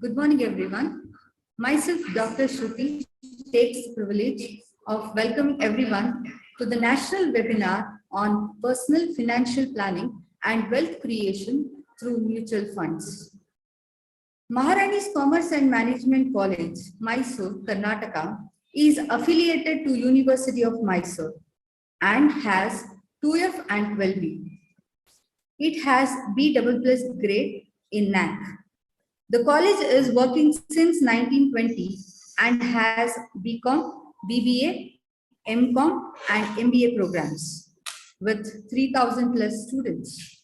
Good morning, everyone. Myself, Dr. Shruti, takes the privilege of welcoming everyone to the national webinar on personal financial planning and wealth creation through mutual funds. Maharani's Commerce and Management College, Mysuru, Karnataka, is affiliated to University of Mysuru and has 2F and 12B. It has B++ grade in NAC. The college is working since 1920 and has BCom, BBA, MCom, and MBA programs with 3,000 plus students.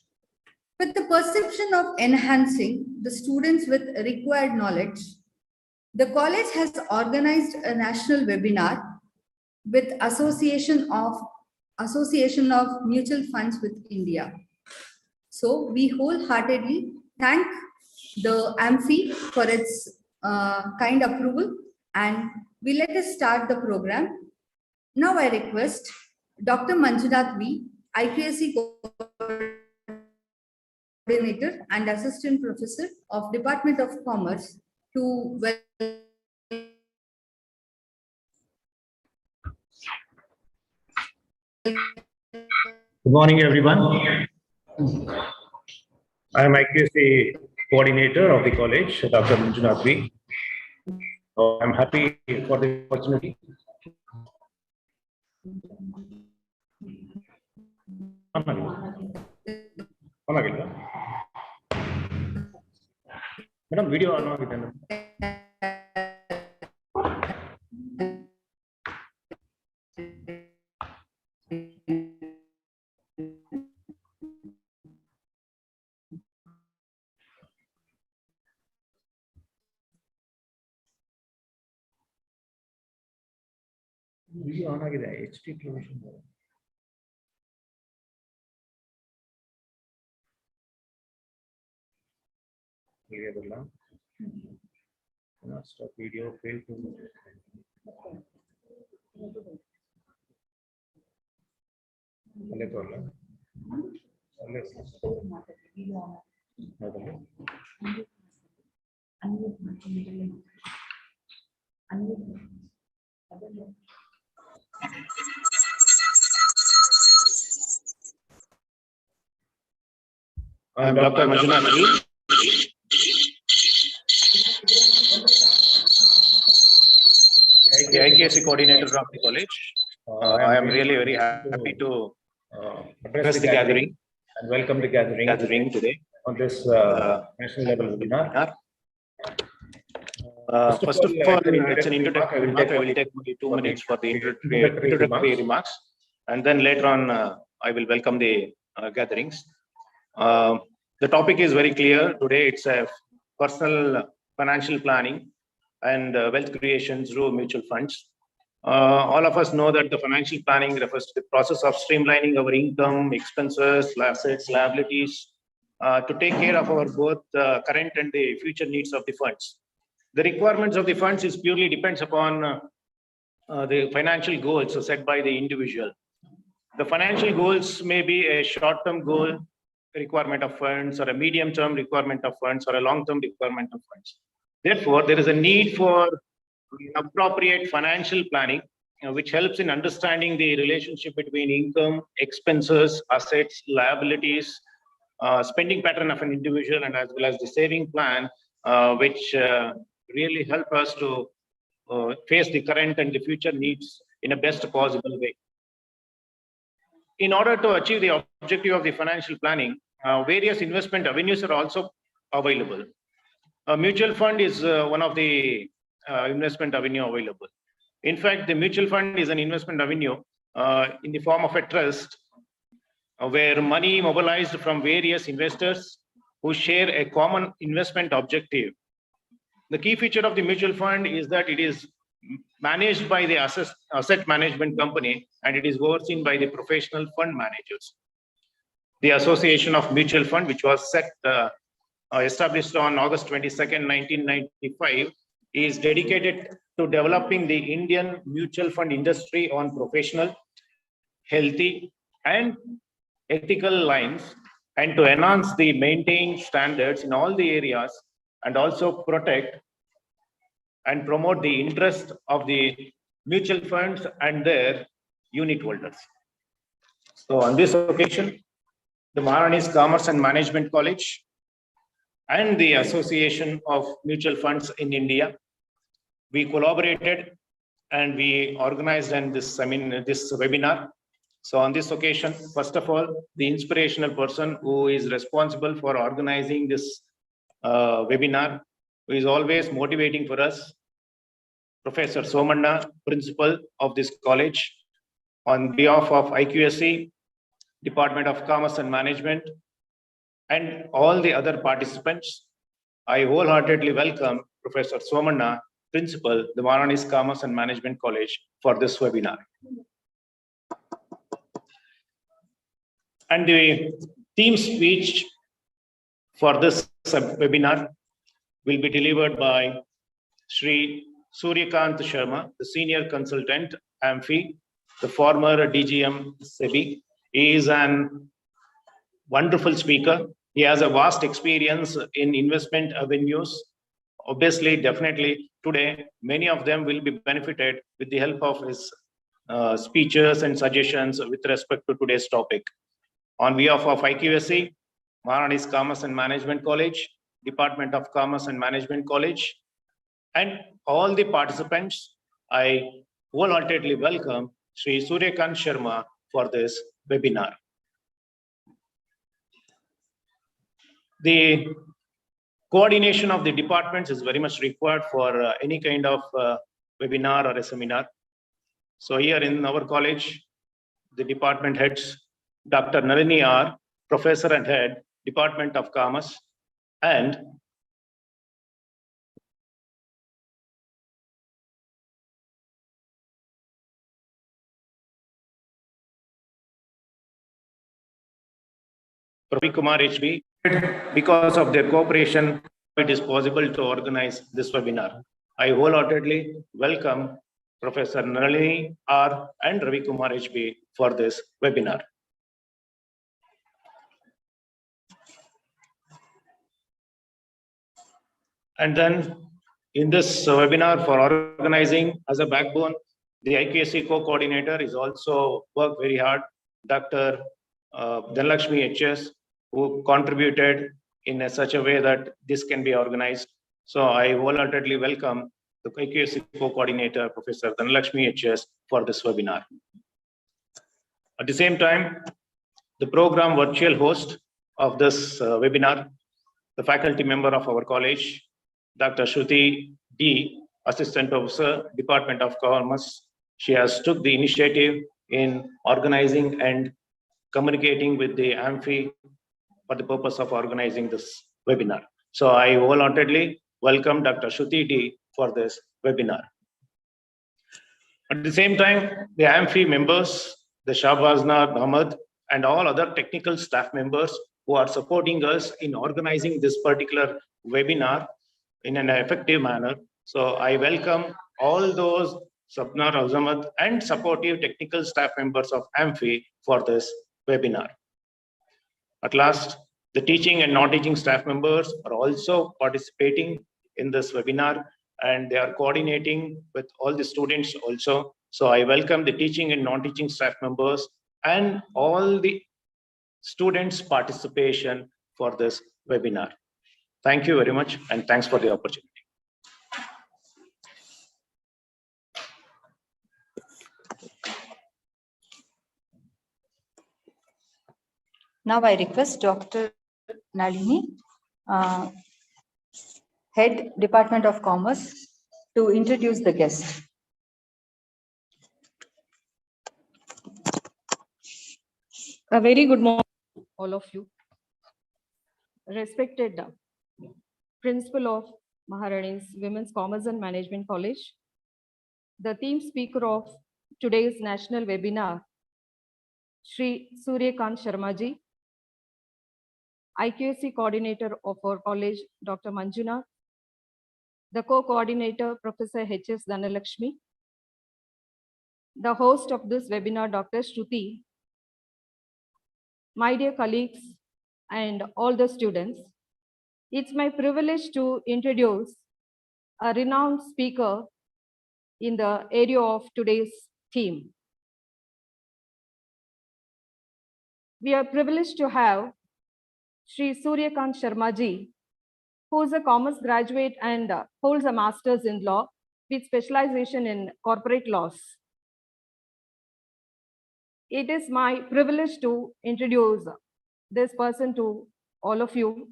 With the perception of enhancing the students with required knowledge, the college has organized a national webinar with Association of Mutual Funds with India. So we wholeheartedly thank the AMFI for its kind approval, and we let us start the program. Now I request Dr. Manjunath V, IPSC Coordinator and Assistant Professor of Department of Commerce to Good morning, everyone. I am IPSC Coordinator of the college, Dr. Manjunath V. I'm happy for the opportunity. Madam, video on. Video on ಆಗಿದೆ HD television. ಇರಲ್ಲ. Stop video fail to. ಅಲ್ಲೇ ತೋರಲ್ಲ. ಅಲ್ಲೇ. I am Dr. Manjunath V. The IKSC coordinator of the college. I am really very happy to address the gathering and welcome the gathering today on this national level webinar. First of all, it's an introductory remark. I will take only 2 minutes for the introductory remarks, and then later on I will welcome the gatherings. The topic is very clear today. It's a personal financial planning and wealth creation through mutual funds. All of us know that the financial planning refers to the process of streamlining our income, expenses, assets, liabilities to take care of our both current and the future needs of the funds. The requirements of the funds is purely depends upon the financial goals set by the individual. The financial goals may be a short-term goal requirement of funds, or a medium-term requirement of funds, or a long-term requirement of funds. Therefore, there is a need for appropriate financial planning, which helps in understanding the relationship between income, expenses, assets, liabilities, spending pattern of an individual, and as well as the saving plan, which really help us to face the current and the future needs in a best possible way. In order to achieve the objective of the financial planning, various investment avenues are also available. A mutual fund is one of the investment avenue available. In fact, the mutual fund is an investment avenue in the form of a trust where money mobilized from various investors who share a common investment objective. The key feature of the mutual fund is that it is managed by the asset management company, and it is overseen by the professional fund managers. The Association of Mutual Fund, which was established on August 22nd, 1995, is dedicated to developing the Indian mutual fund industry on professional, healthy, and ethical lines, and to enhance the maintained standards in all the areas and also protect and promote the interest of the mutual funds and their unit holders. So on this occasion, the Maharani's Commerce and Management College and the Association of Mutual Funds in India, we collaborated and we organized this webinar. So on this occasion, first of all, the inspirational person who is responsible for organizing this webinar, who is always motivating for us, Professor Somanna, principal of this college, on behalf of IQSC, Department of Commerce and Management, and all the other participants, I wholeheartedly welcome Professor Somanna, principal, the Maharani's Commerce and Management College, for this webinar. And the theme speech for this webinar will be delivered by Sri Suryakant Sharma, the Senior Consultant, AMFI, the former DGM SEBI. He is an wonderful speaker. He has a vast experience in investment avenues. Obviously, definitely, today, many of them will be benefited with the help of his speeches and suggestions with respect to today's topic. On behalf of IQSC, Maharani's Commerce and Management College, Department of Commerce and Management College, and all the participants, I wholeheartedly welcome Sri Suryakant Sharma for this webinar. The coordination of the departments is very much required for any kind of webinar or a seminar. So here in our college, the department heads, Dr. Nalini R, Professor and Head, Department of Commerce, and Ravi Kumar HB, because of their cooperation, it is possible to organize this webinar. I wholeheartedly welcome Professor Nalini R and Ravi Kumar HB for this webinar. And then in this webinar for organizing as a backbone, the IQSC co-coordinator is also worked very hard, Dr. Dhanlakshmi HS, who contributed in such a way that this can be organized. So I wholeheartedly welcome the IQSC co-coordinator, Professor Dhanlakshmi HS, for this webinar. At the same time, the program virtual host of this webinar, the faculty member of our college, Dr. Shruti D, Assistant Professor, Department of Commerce. She has took the initiative in organizing and communicating with the AMFI for the purpose of organizing this webinar. So I wholeheartedly welcome Dr. Shruti D for this webinar. At the same time, the AMFI members, the Shahbazna Ahmad, and all other technical staff members who are supporting us in organizing this particular webinar in an effective manner. So I welcome all those Sapna Azamat and supportive technical staff members of AMFI for this webinar. At last, the teaching and non-teaching staff members are also participating in this webinar, and they are coordinating with all the students also. So I welcome the teaching and non-teaching staff members and all the students' participation for this webinar. Thank you very much, and thanks for the opportunity. Now I request Dr. Nalini, Head, Department of Commerce, to introduce the guest. A very good morning, all of you. Respected Principal of Maharani's Women's Commerce and Management College, the theme speaker of today's national webinar, Sri Suryakant Sharma ji, IQSC coordinator of our college, Dr. Manjuna, the co-coordinator, Professor H.S. Dhanalakshmi, the host of this webinar, Dr. Shruti, my dear colleagues and all the students, It's my privilege to introduce a renowned speaker in the area of today's theme. We are privileged to have Sri Suryakant Sharma ji, who is a commerce graduate and holds a master's in law with specialization in corporate laws. It is my privilege to introduce this person to all of you.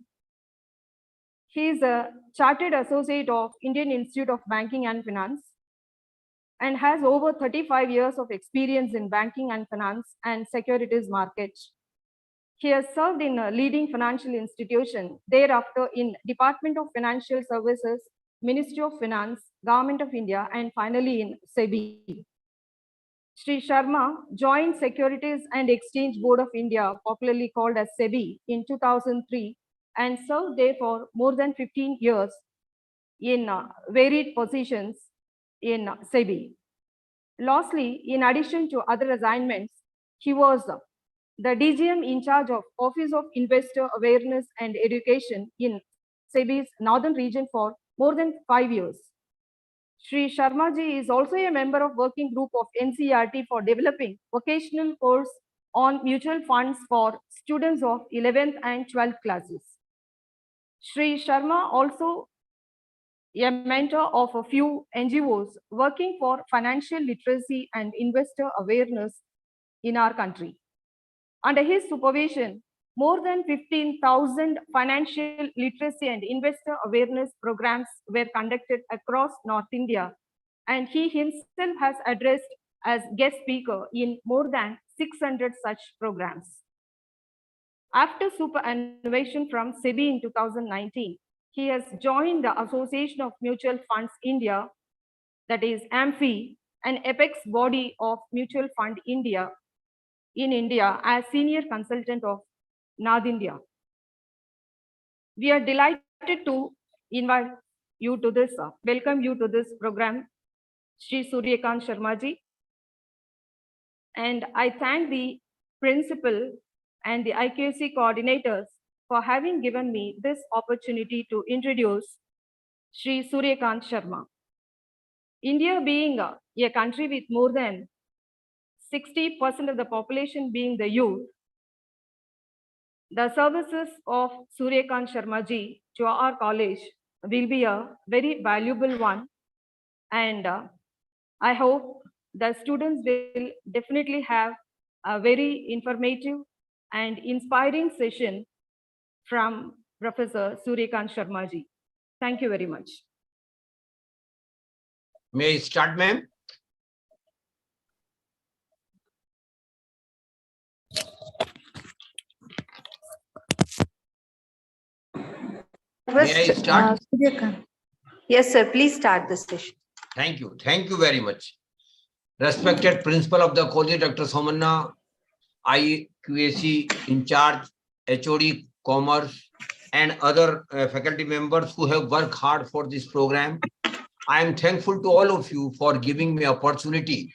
He is a Chartered Associate of Indian Institute of Banking and Finance and has over 35 years of experience in banking and finance and securities markets. He has served in a leading financial institution, thereafter in Department of Financial Services, Ministry of Finance, Government of India, and finally in SEBI. Sri Sharma joined Securities and Exchange Board of India, popularly called as SEBI, in 2003 and served there for more than 15 years in varied positions in SEBI. Lastly, in addition to other assignments, he was the DGM in charge of Office of Investor Awareness and Education in SEBI's Northern region for more than 5 years. Sri Sharma ji is also a member of working group of NCERT for developing vocational course on mutual funds for students of 11th and 12th classes. Sri Sharma also a mentor of a few NGOs working for financial literacy and investor awareness in our country. Under his supervision, more than 15,000 financial literacy and investor awareness programs were conducted across North India, and he himself has addressed as guest speaker in more than 600 such programs. After superannuation from SEBI in 2019, he has joined the Association of Mutual Funds India, that is AMFI, an apex body of Mutual Fund India in India as senior consultant of North India. We are delighted to invite you to this, welcome you to this program, Sri Suryakant Sharma ji. And I thank the principal and the IQAC coordinators for having given me this opportunity to introduce Sri Suryakant Sharma. India being a country with more than 60% of the population being the youth, the services of Suryakant Sharma ji to our college will be a very valuable one, and I hope the students will definitely have a very informative and inspiring session from Professor Suryakant Sharma ji. Thank you very much. May I start, ma'am? May I start? Yes, sir. Please start the session. Thank you. Thank you very much. Respected Principal of the College, Dr. Somanna, IQAC in charge, HOD, Commerce, and other faculty members who have worked hard for this program. I am thankful to all of you for giving me opportunity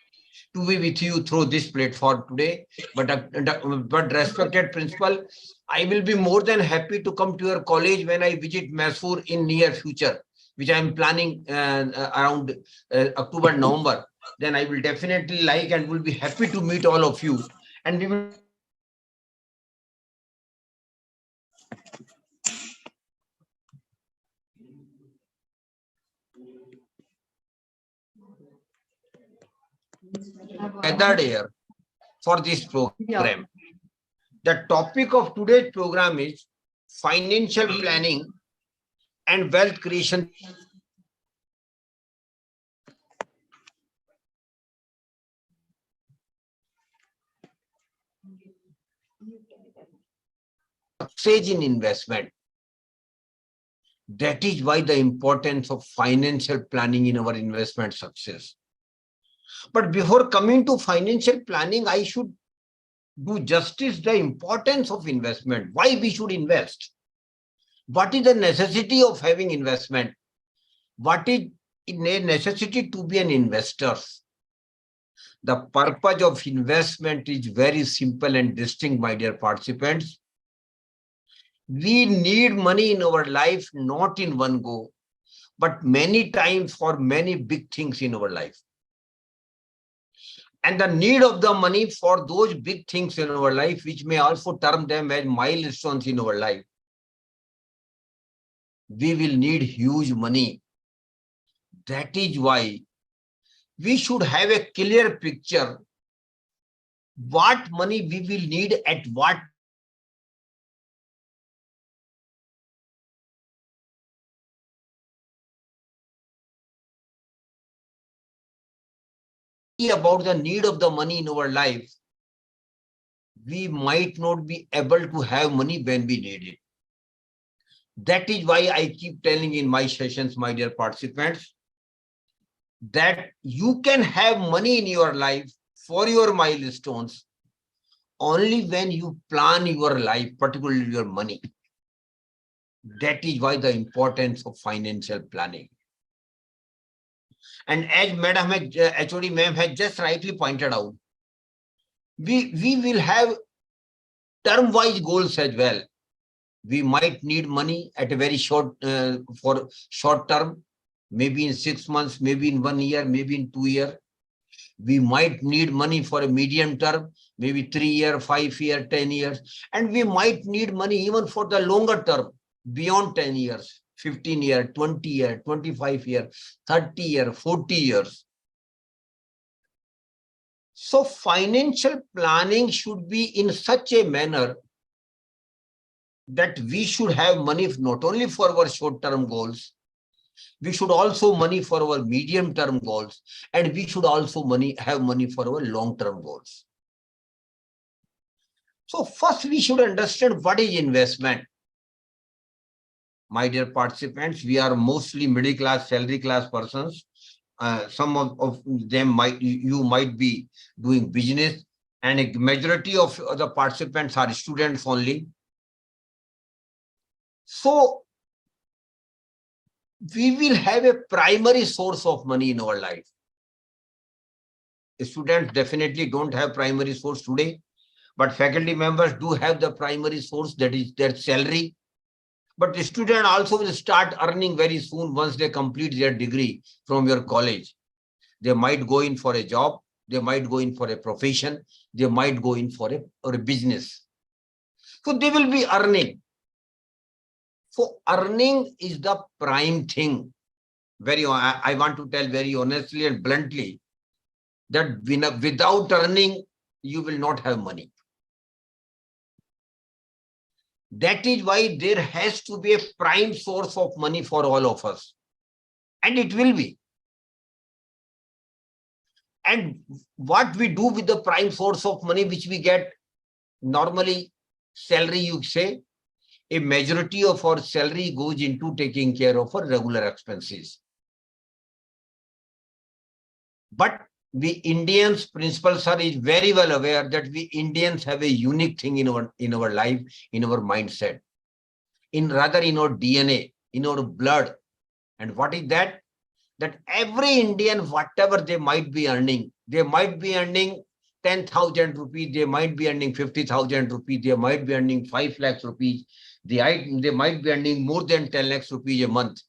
to be with you through this platform today. But respected Principal, I will be more than happy to come to your college when I visit Mysuru in near future, which I am planning around October, November. Then I will definitely like and will be happy to meet all of you. And we will gathered here for this program. The topic of today's program is financial planning and wealth creation. Success in investment. That is why the importance of financial planning in our investment success. But before coming to financial planning, I should do justice the importance of investment. Why we should invest? What is the necessity of having investment? What is a necessity to be an investor? The purpose of investment is very simple and distinct, my dear participants. We need money in our life, not in one go, but many times for many big things in our life. And the need of the money for those big things in our life, which may also term them as milestones in our life, we will need huge money. That is why we should have a clear picture what money we will need at what about the need of the money in our life, we might not be able to have money when we need it. That is why I keep telling in my sessions, my dear participants, that you can have money in your life for your milestones only when you plan your life, particularly your money. That is why the importance of financial planning. And as Madam HOD ma'am has just rightly pointed out, we will have term-wise goals as well. We might need money at a very short, for short term, maybe in 6 months, maybe in 1 year, maybe in 2 years. We might need money for a medium term, maybe 3 years, 5 years, 10 years. And we might need money even for the longer term, beyond 10 years, 15 years, 20 years, 25 years, 30 years, 40 years. So financial planning should be in such a manner that we should have money not only for our short-term goals, we should also money for our medium-term goals, and we should also have money for our long-term goals. So first we should understand what is investment. My dear participants, we are mostly middle class, salary class persons. Some of them you might be doing business, and a majority of the participants are students only. So we will have a primary source of money in our life. Students definitely don't have primary source today, but faculty members do have the primary source, that is their salary. But the student also will start earning very soon once they complete their degree from your college. They might go in for a job, they might go in for a profession, they might go in for a business. So they will be earning. So earning is the prime thing. I want to tell very honestly and bluntly that without earning, you will not have money. That is why there has to be a prime source of money for all of us. And it will be. And what we do with the prime source of money which we get, normally salary, you say, a majority of our salary goes into taking care of our regular expenses. But we Indians, Principal Sir is very well aware that we Indians have a unique thing in our life, in our mindset, in our DNA, in our blood. And what is that? That every Indian, whatever they might be earning, they might be earning 10,000 rupees, they might be earning 50,000 rupees, they might be earning 5 lakhs rupees, they might be earning more than 10 lakhs rupees a month.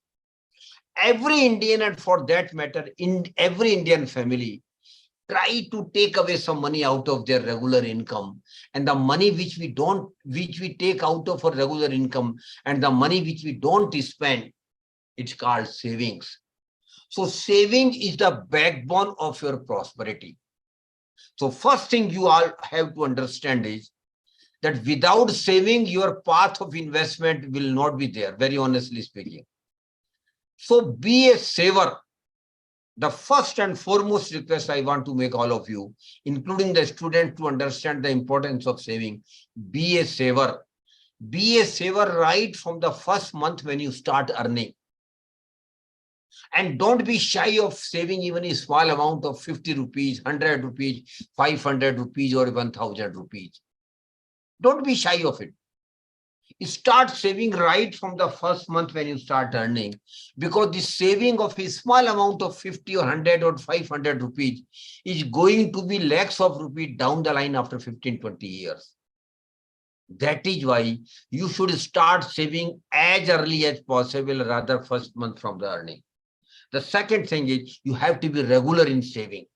Every Indian, and for that matter, in every Indian family, try to take away some money out of their regular income. And the money which we take out of our regular income and the money which we don't spend, it's called savings. So saving is the backbone of your prosperity. So first thing you all have to understand is that without saving, your path of investment will not be there, very honestly speaking. So be a saver. The first and foremost request I want to make all of you, including the student, to understand the importance of saving. Be a saver. Be a saver right from the first month when you start earning. And don't be shy of saving even a small amount of 50 rupees, 100 rupees, 500 rupees, or 1,000 rupees. Don't be shy of it. Start saving right from the first month when you start earning, because the saving of a small amount of 50 or 100 or 500 rupees is going to be lakhs of rupees down the line after 15, 20 years. That is why you should start saving as early as possible, rather first month from the earning. The second thing is you have to be regular in saving.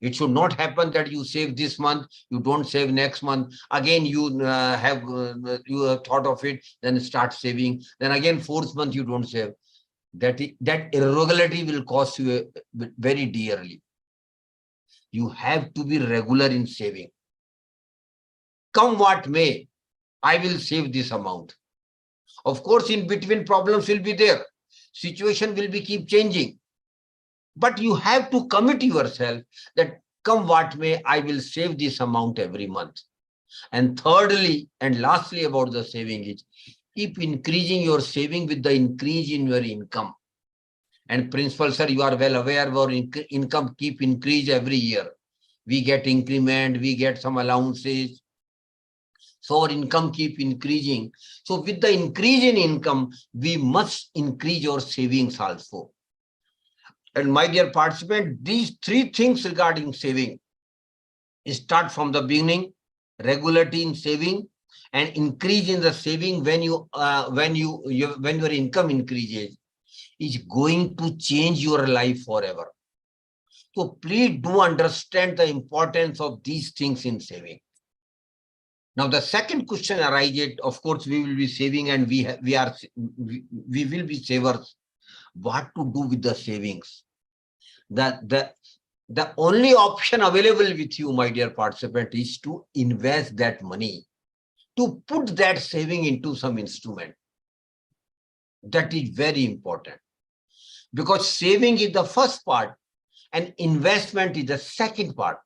It should not happen that you save this month, you don't save next month. Again, you have thought of it, then start saving. Then again, fourth month, you don't save. That irregularity will cost you very dearly. You have to be regular in saving. Come what may, I will save this amount. Of course, in between problems will be there. Situation will be keep changing. But you have to commit yourself that come what may, I will save this amount every month. And thirdly, and lastly about the saving is, keep increasing your saving with the increase in your income. And principal, sir, you are well aware our income keep increase every year. We get increment, we get some allowances. So our income keep increasing. So with the increase in income, we must increase our savings also. And my dear participant, these three things regarding saving start from the beginning: regularity in saving and increase in the saving when your income increases is going to change your life forever. So please do understand the importance of these things in saving. Now the second question arises, of course, we will be saving and we will be savers. What to do with the savings? The only option available with you, my dear participant, is to invest that money, to put that saving into some instrument. That is very important, because saving is the first part and investment is the second part.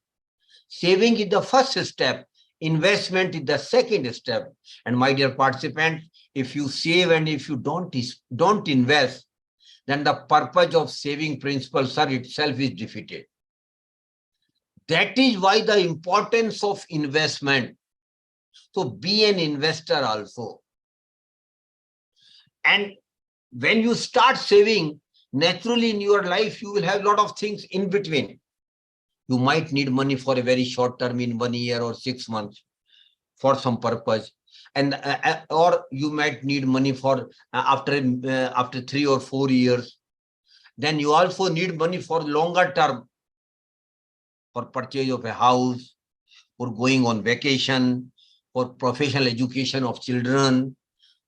Saving is the first step, investment is the second step. And my dear participant, if you save and if you don't invest, then the purpose of saving principle, sir, itself is defeated. That is why the importance of investment. So be an investor also. And when you start saving, naturally in your life, you will have a lot of things in between. You might need money for a very short term in 1 year or 6 months for some purpose. And or you might need money for after 3 or 4 years. Then you also need money for longer term, for purchase of a house, for going on vacation, for professional education of children,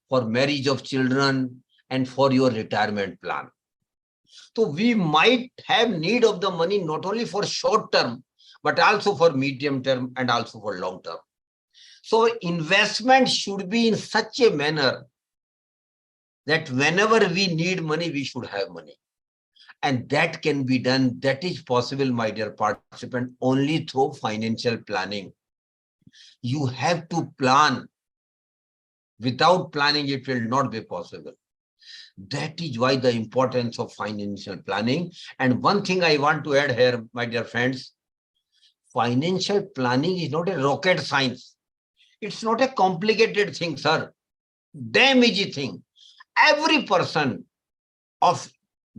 for marriage of children, and for your retirement plan. So we might have need of the money not only for short term, but also for medium term and also for long term. So investment should be in such a manner that whenever we need money, we should have money. And that can be done, that is possible, my dear participant, only through financial planning. You have to plan. Without planning, it will not be possible. That is why the importance of financial planning. And one thing I want to add here, my dear friends, financial planning is not a rocket science. It's not a complicated thing, sir. Damn easy thing. Every person of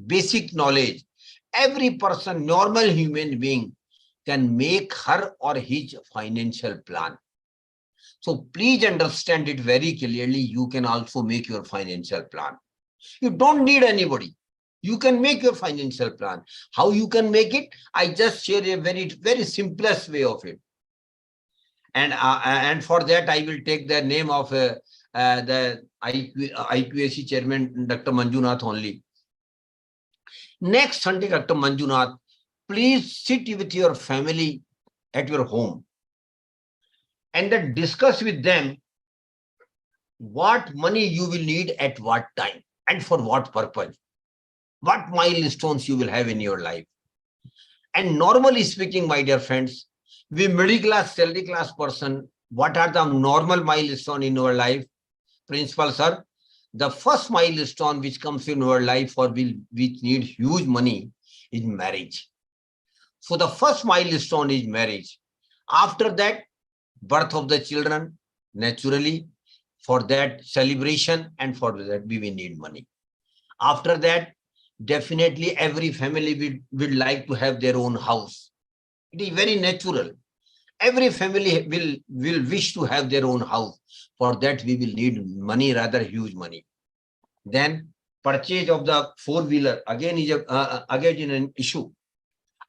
basic knowledge, every person, normal human being, can make her or his financial plan. So please understand it very clearly. You can also make your financial plan. You don't need anybody. You can make your financial plan. How you can make it? I just share a very, very simplest way of it. And for that, I will take the name of the IQAC chairman, Dr. Manjunath only. Next Sunday, Dr. Manjunath, please sit with your family at your home and then discuss with them what money you will need at what time and for what purpose, what milestones you will have in your life. And normally speaking, my dear friends, we middle class, salary class person, what are the normal milestones in our life? Principal, sir, the first milestone which comes in our life or which need huge money is marriage. So the first milestone is marriage. After that, birth of the children, naturally, for that celebration and for that we will need money. After that, definitely every family would like to have their own house. It is very natural. Every family will wish to have their own house. For that, we will need money, rather huge money. Then purchase of the four-wheeler again is again an issue.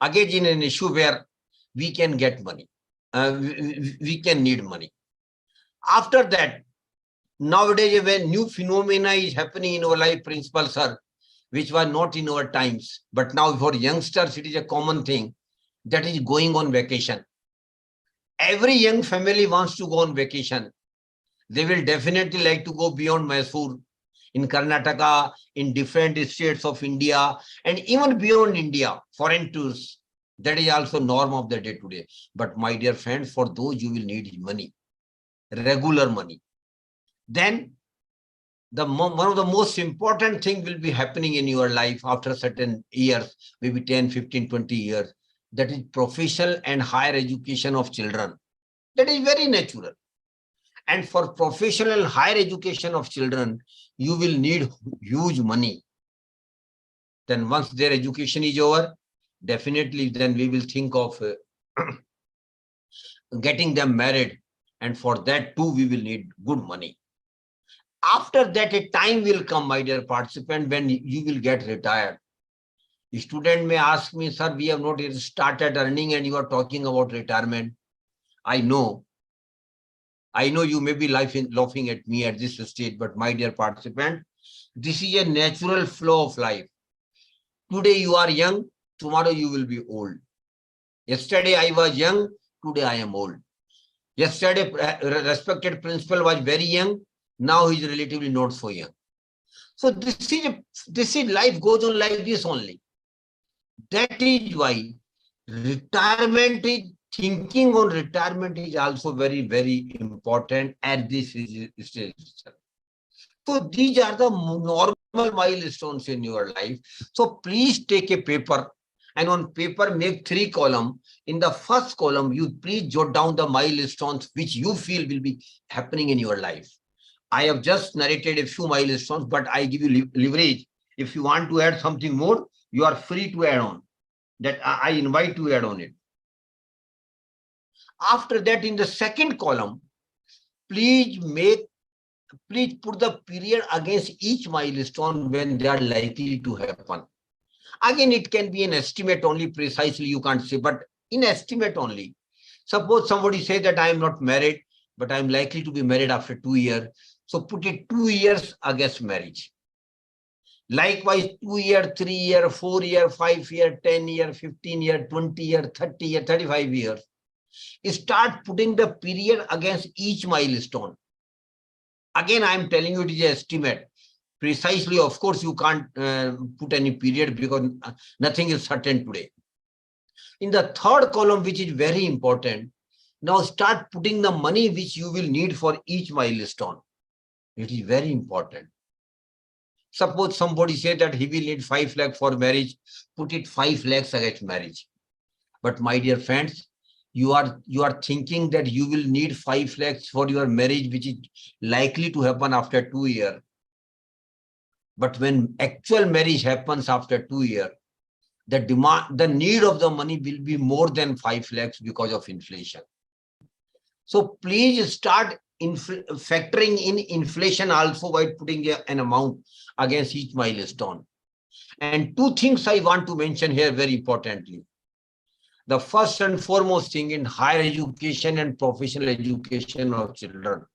Again in an issue where we can get money. We can need money. After that, nowadays, when new phenomena is happening in our life, Principal Sir, which was not in our times, but now for youngsters, it is a common thing, that is going on vacation. Every young family wants to go on vacation. They will definitely like to go beyond Mysuru, in Karnataka, in different states of India, and even beyond India, foreign tours. That is also norm of the day today. But my dear friends, for those you will need money, regular money. Then one of the most important thing will be happening in your life after certain years, maybe 10, 15, 20 years. That is professional and higher education of children. That is very natural. And for professional and higher education of children, you will need huge money. Then once their education is over, definitely then we will think of getting them married. And for that too, we will need good money. After that, a time will come, my dear participant, when you will get retired. The student may ask me, sir, we have not yet started earning and you are talking about retirement. I know you may be laughing at me at this stage, but my dear participant, this is a natural flow of life. Today you are young, tomorrow you will be old. Yesterday I was young, today I am old. Yesterday, respected principal was very young, now he is relatively not so young. So this is life goes on like this only. That is why thinking on retirement is also very, very important at this stage. So these are the normal milestones in your life. So please take a paper and on paper make 3 columns. In the first column, you please jot down the milestones which you feel will be happening in your life. I have just narrated a few milestones, but I give you leverage. If you want to add something more, you are free to add on. That I invite you to add on it. After that, in the second column, please put the period against each milestone when they are likely to happen. Again, it can be an estimate only, precisely you can't say, but in estimate only. Suppose somebody says that I am not married, but I am likely to be married after 2 years. So put it 2 years against marriage. Likewise, 2 years, 3 years, 4 years, 5 years, 10 years, 15 years, 20 years, 30 years, 35 years. Start putting the period against each milestone. Again, I am telling you it is an estimate. Precisely, of course, you can't put any period because nothing is certain today. In the third column, which is very important, now start putting the money which you will need for each milestone. It is very important. Suppose somebody said that he will need 5 lakhs for marriage, put it 5 lakhs against marriage. But my dear friends, you are thinking that you will need 5 lakhs for your marriage, which is likely to happen after 2 years. But when actual marriage happens after 2 years, the need of the money will be more than 5 lakhs because of inflation. So please start factoring in inflation also by putting an amount against each milestone. And 2 things I want to mention here very importantly. The first and foremost thing in higher education and professional education of children.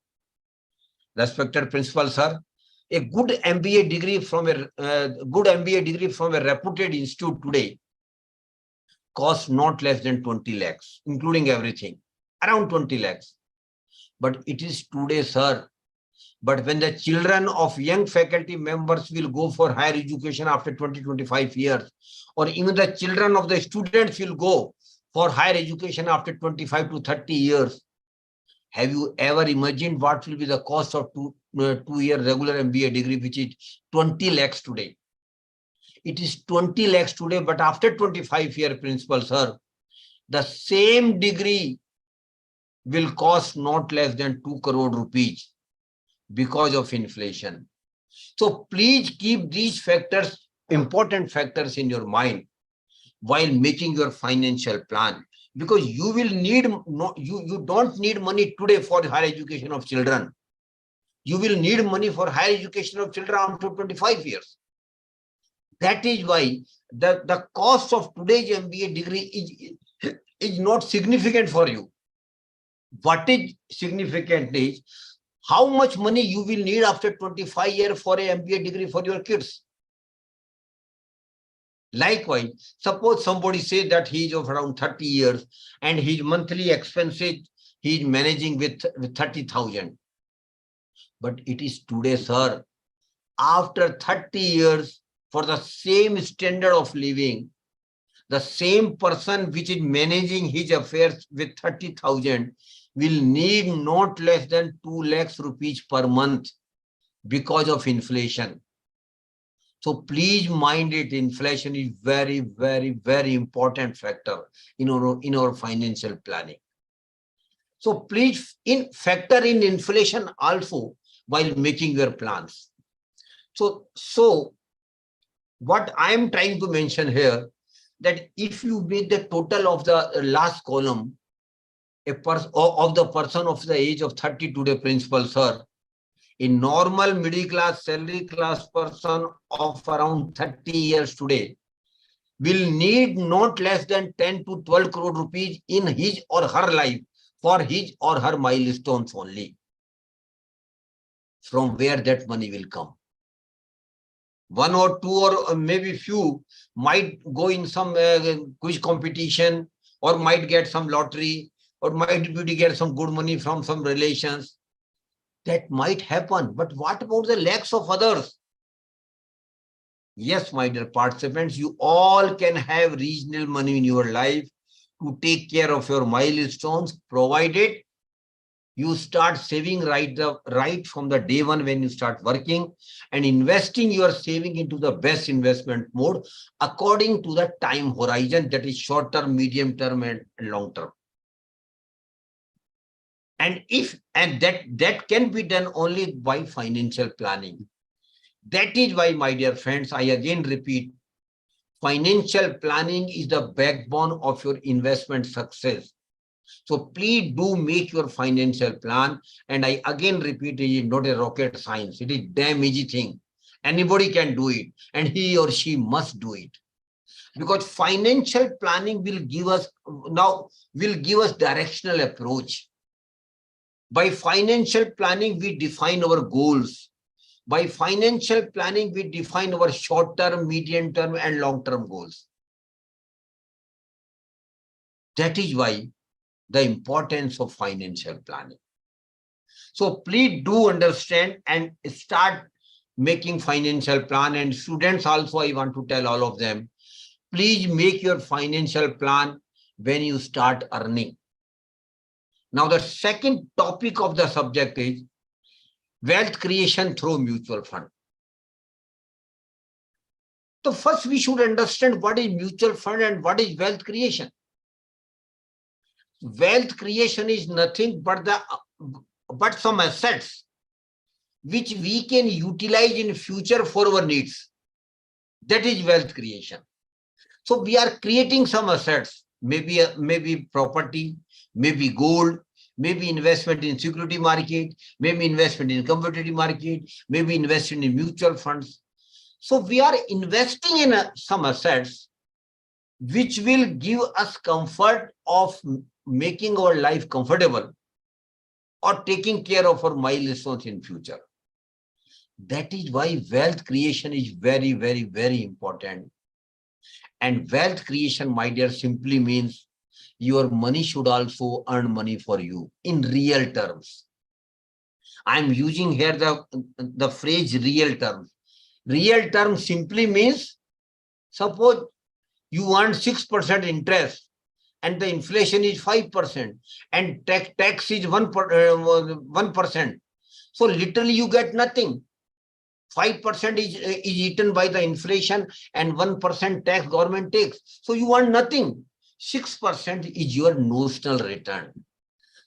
Respected principal, sir, a good MBA degree from a reputed institute today costs not less than 20 lakhs, including everything, around 20 lakhs. But it is today, sir. But when the children of young faculty members will go for higher education after 20, 25 years, or even the children of the students will go for higher education after 25 to 30 years, have you ever imagined what will be the cost of 2-year regular MBA degree, which is 20 lakhs today? It is 20 lakhs today, but after 25-year principal, sir, the same degree will cost not less than 2 crore rupees because of inflation. So please keep these factors, important factors in your mind while making your financial plan. because you will need, you don't need money today for higher education of children. You will need money for higher education of children after 25 years. That is why the cost of today's MBA degree is not significant for you. What is significant is how much money you will need after 25 years for an MBA degree for your kids. Likewise, suppose somebody says that he is of around 30 years and his monthly expenses he is managing with 30,000. But it is today, sir, after 30 years, for the same standard of living, the same person which is managing his affairs with 30,000 will need not less than 2 lakhs rupees per month because of inflation. So please mind it, inflation is very, very, very important factor in our financial planning. So please factor in inflation also while making your plans. So what I am trying to mention here, that if you make the total of the last column, of the person of the age of 30 today, principal, sir, a normal middle class, salary class person of around 30 years today will need not less than 10 to 12 crore rupees in his or her life for his or her milestones only. From where that money will come? One or two or maybe few might go in some quiz competition, or might get some lottery, or might get some good money from some relations. That might happen. But what about the lakhs of others? Yes, my dear participants, you all can have regional money in your life to take care of your milestones, provided you start saving right from the day one when you start working, and investing your saving into the best investment mode according to the time horizon, that is short term, medium term, and long term. And that can be done only by financial planning. That is why, my dear friends, I again repeat, financial planning is the backbone of your investment success. So please do make your financial plan. And I again repeat, it is not a rocket science. It is damn easy thing. Anybody can do it, and he or she must do it. Because financial planning will give us directional approach. By financial planning, we define our goals. By financial planning, we define our short-term, medium-term, and long-term goals. That is why the importance of financial planning. So please do understand and start making financial plan. And students also, I want to tell all of them, please make your financial plan when you start earning. Now, the second topic of the subject is wealth creation through mutual fund. So first we should understand what is mutual fund and what is wealth creation. Wealth creation is nothing but some assets which we can utilize in future for our needs. That is wealth creation. So we are creating some assets, maybe property, maybe gold, maybe investment in security market, maybe investment in commodity market, maybe investment in mutual funds. So we are investing in some assets which will give us comfort of making our life comfortable or taking care of our milestones in future. That is why wealth creation is very, very, very important. And wealth creation, my dear, simply means your money should also earn money for you in real terms. I'm using here the phrase real terms. Real terms simply means, suppose you earn 6% interest and the inflation is 5% and tax is 1%. So literally you get nothing. 5% is eaten by the inflation and 1% tax government takes. So you earn nothing. 6% is your notional return.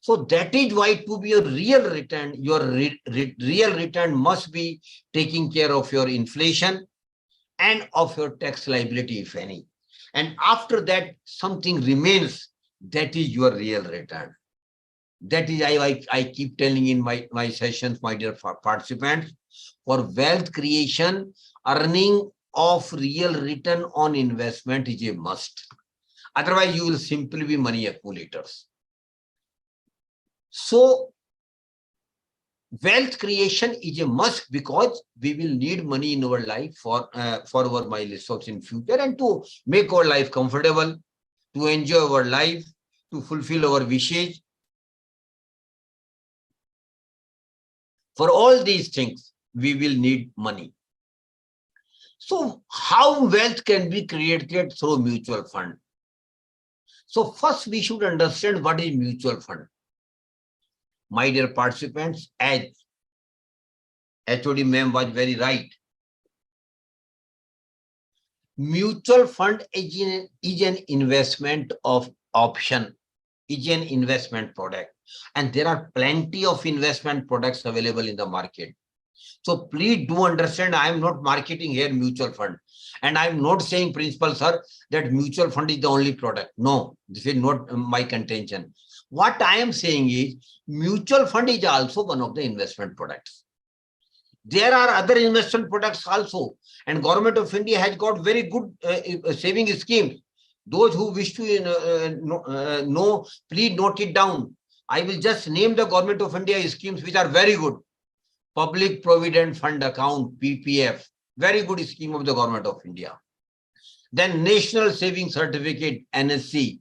So that is why to be a real return, your real return must be taking care of your inflation and of your tax liability, if any. And after that, something remains That is your real return. That is, I keep telling in my sessions, my dear participants, for wealth creation, earning of real return on investment is a must. Otherwise, you will simply be money accumulators. So, wealth creation is a must because we will need money in our life for our milestones in future and to make our life comfortable, to enjoy our life, to fulfill our wishes. For all these things, we will need money. So how wealth can be created through mutual fund? So first we should understand what is mutual fund. My dear participants, as HOD ma'am was very right. Mutual fund is an investment of option, is an investment product. And there are plenty of investment products available in the market. So please do understand, I am not marketing here mutual fund. And I'm not saying, Principal Sir, that mutual fund is the only product. No, this is not my contention. What I am saying is mutual fund is also one of the investment products. There are other investment products also. And Government of India has got very good saving schemes. Those who wish to know, please note it down. I will just name the Government of India schemes which are very good. Public Provident Fund Account, PPF, very good scheme of the Government of India. Then National Saving Certificate, NSC,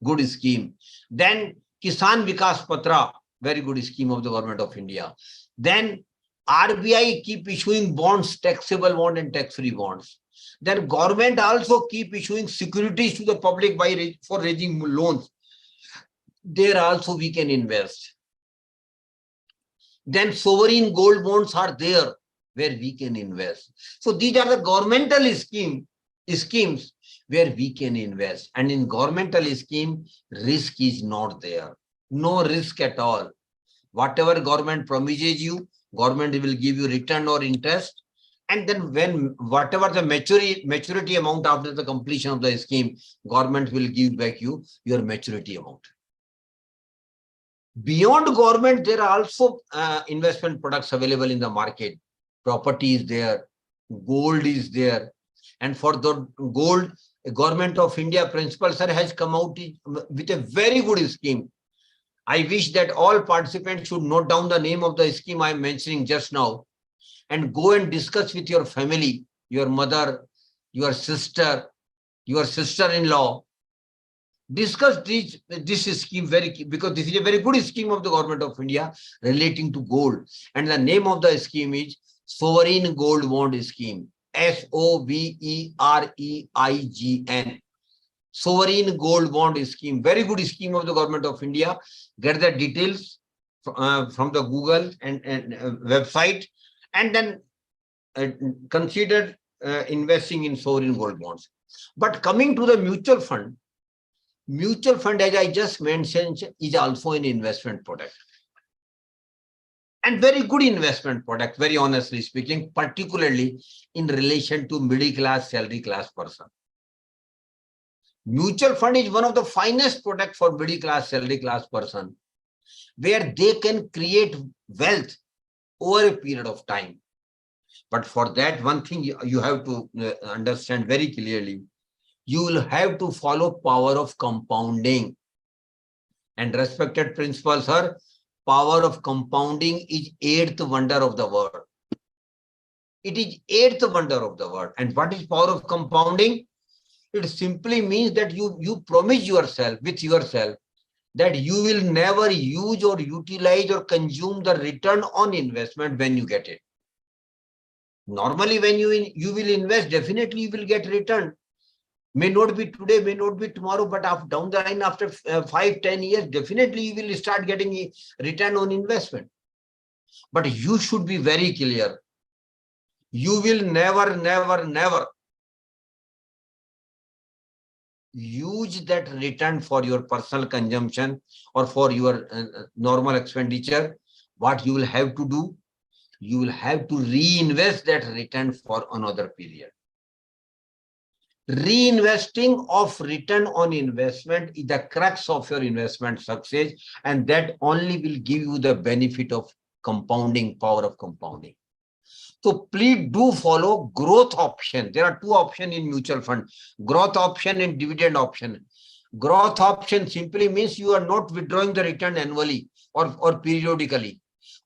good scheme. Then Kisan Vikas Patra, very good scheme of the Government of India. Then RBI keep issuing bonds, taxable bond and tax-free bonds. Then government also keep issuing securities to the public for raising loans. There also we can invest. Then sovereign gold bonds are there where we can invest. So these are the governmental schemes where we can invest. And in governmental scheme, risk is not there. No risk at all. Whatever government promises you, government will give you return or interest. And then when whatever the maturity amount after the completion of the scheme, government will give back you your maturity amount. Beyond government, there are also investment products available in the market. Property is there, gold is there. And for the gold, Government of India, Principal Sir, has come out with a very good scheme. I wish that all participants should note down the name of the scheme I am mentioning just now and go and discuss with your family, your mother, your sister-in-law. Discuss this scheme because this is a very good scheme of the Government of India relating to gold. And the name of the scheme is Sovereign Gold Bond Scheme, SOVEREIGN. Sovereign Gold Bond Scheme, very good scheme of the Government of India. Get the details from the Google and website, and then consider investing in sovereign gold bonds. But coming to the mutual fund, as I just mentioned, is also an investment product. And very good investment product, very honestly speaking, particularly in relation to middle class, salary class person. Mutual fund is one of the finest products for middle class, salary class person, where they can create wealth over a period of time. But for that, one thing you have to understand very clearly, you will have to follow power of compounding. And respected Principal Sir, power of compounding is 8th wonder of the world. It is 8th wonder of the world. And what is power of compounding? It simply means that you promise yourself that you will never use or utilize or consume the return on investment when you get it. Normally, when you will invest, definitely you will get return. May not be today, may not be tomorrow, but down the line after 5-10 years, definitely you will start getting a return on investment. But you should be very clear. You will never use that return for your personal consumption or for your normal expenditure. What you will have to do, you will have to reinvest that return for another period. Reinvesting of return on investment is the crux of your investment success, and that only will give you the benefit of compounding, power of compounding. So please do follow growth option. There are two options in mutual fund, growth option and dividend option. Growth option simply means you are not withdrawing the return annually or periodically.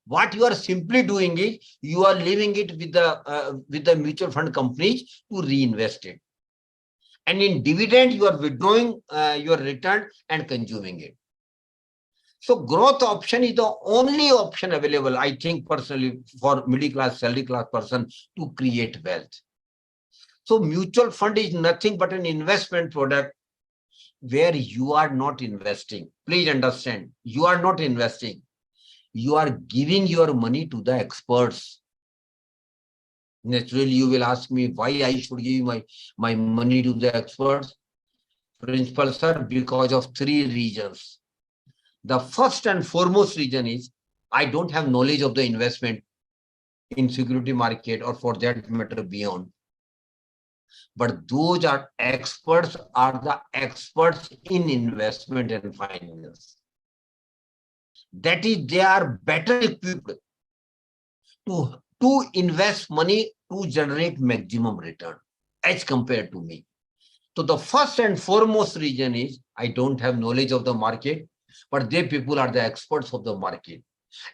What you are simply doing is you are leaving it with the mutual fund companies to reinvest it. And in dividend, you are withdrawing your return and consuming it. So growth option is the only option available, I think personally, for middle class, salary class person to create wealth. So mutual fund is nothing but an investment product where you are not investing. Please understand, you are not investing. You are giving your money to the experts. Naturally, you will ask me why I should give my money to the experts. Principal sir, because of three reasons. The first and foremost reason is I don't have knowledge of the investment in security market or for that matter beyond. But those are the experts in investment and finance. That is, they are better equipped to invest money to generate maximum return as compared to me. So the first and foremost reason is I don't have knowledge of the market, but they people are the experts of the market.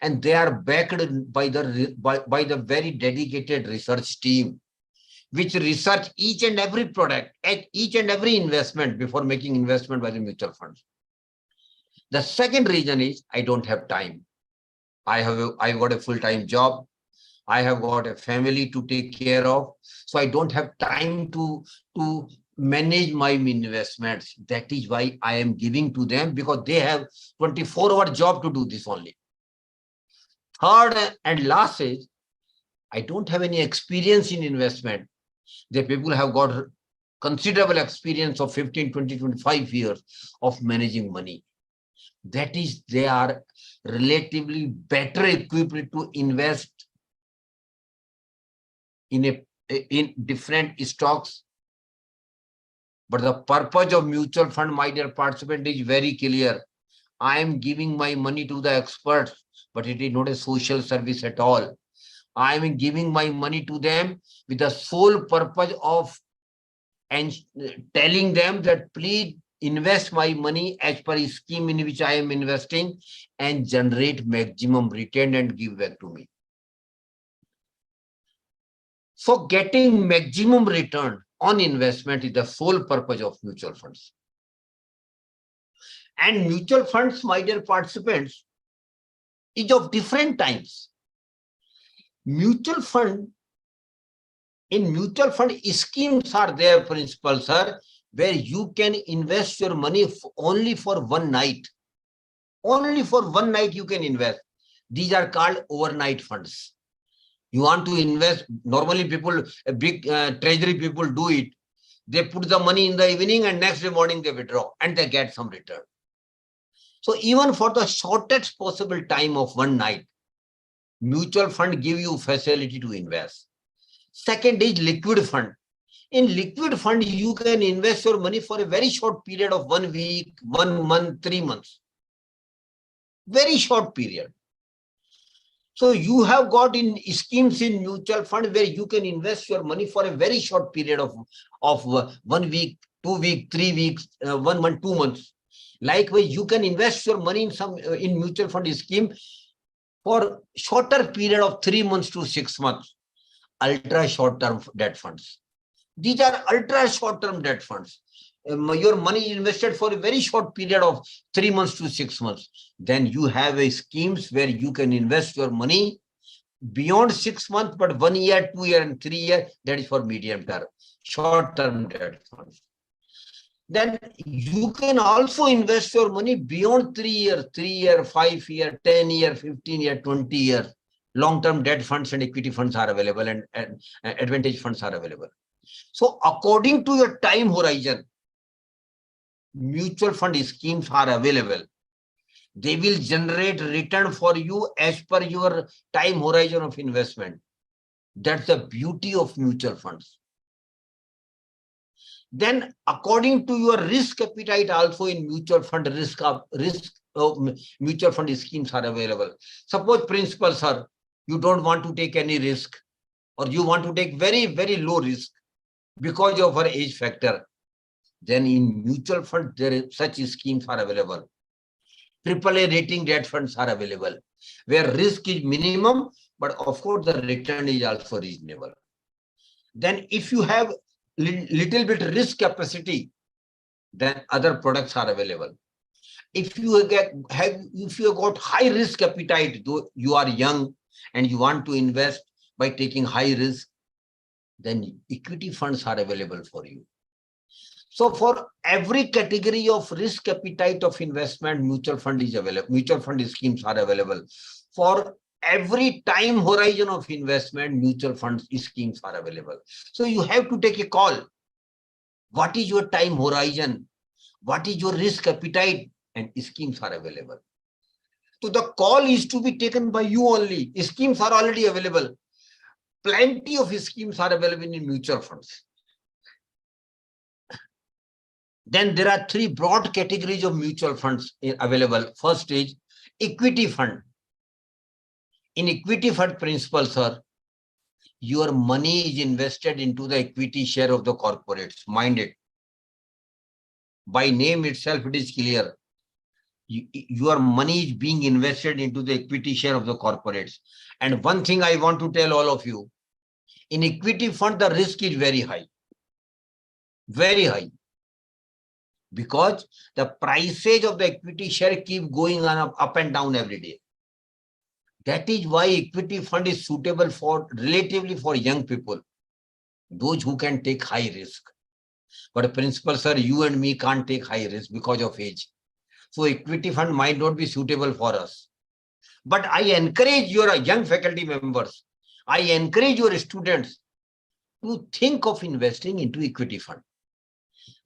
And they are backed by the very dedicated research team, which research each and every product, at each and every investment before making investment by the mutual funds. The second reason is I don't have time. I've got a full-time job. I have got a family to take care of. So I don't have time to manage my investments. That is why I am giving to them, because they have 24-hour job to do this only. Third and last is I don't have any experience in investment. The people have got considerable experience of 15, 20, 25 years of managing money. That is, they are relatively better equipped to invest in different stocks. But the purpose of mutual fund, my dear participant, is very clear. I am giving my money to the experts, but it is not a social service at all. I am giving my money to them with the sole purpose of telling them that please invest my money as per a scheme in which I am investing and generate maximum return and give back to me. So getting maximum return on investment is the sole purpose of mutual funds. And mutual funds, my dear participants, is of different types. In mutual fund schemes are there, principal sir, where you can invest your money only for one night. Only for one night you can invest. These are called overnight funds. You want to invest, normally people, big treasury people do it. They put the money in the evening and next day morning they withdraw and they get some return. So even for the shortest possible time of one night, mutual fund give you facility to invest. Second is liquid fund. In liquid fund, you can invest your money for a very short period of 1 week, 1 month, 3 months. Very short period. So you have got in schemes in mutual fund where you can invest your money for a very short period of 1 week, 2 weeks, 3 weeks, 1 month, 2 months. Likewise, you can invest your money in mutual fund scheme for shorter period of 3 months to 6 months. Ultra short-term debt funds. These are ultra short-term debt funds. Your money is invested for a very short period of 3 months to 6 months. Then you have a schemes where you can invest your money beyond 6 months, but 1 year, 2 years, and 3 years. That is for medium term, short-term debt funds. Then you can also invest your money beyond 3 years, 5 years, 10 years, 15 years, 20 years. Long-term debt funds and equity funds are available, and advantage funds are available. So according to your time horizon, mutual fund schemes are available. They will generate return for you as per your time horizon of investment. That's the beauty of mutual funds. Then according to your risk appetite also in mutual fund, mutual fund schemes are available. Suppose principal, sir, you don't want to take any risk, or you want to take very, very low risk because of our age factor. Then in mutual fund, such schemes are available. AAA rating debt funds are available, where risk is minimum, but of course the return is also reasonable. Then if you have little bit risk capacity, then other products are available. If you have got high risk appetite, though you are young and you want to invest by taking high risk, then equity funds are available for you. So for every category of risk appetite of investment, mutual fund is available. Mutual fund schemes are available. For every time horizon of investment, mutual fund schemes are available. So you have to take a call. What is your time horizon? What is your risk appetite? And schemes are available. So the call is to be taken by you only. Schemes are already available. Plenty of schemes are available in mutual funds. Then there are three broad categories of mutual funds available. First is equity fund. In equity fund principle, sir, your money is invested into the equity share of the corporates. Mind it. By name itself, it is clear. Your money is being invested into the equity share of the corporates. And one thing I want to tell all of you, in equity fund, the risk is very high. Very high. Because the prices of the equity share keep going on up and down every day. That is why equity fund is suitable for relatively for young people, those who can take high risk. But principal, sir, you and me can't take high risk because of age. So equity fund might not be suitable for us. But I encourage your young faculty members, I encourage your students to think of investing into equity fund.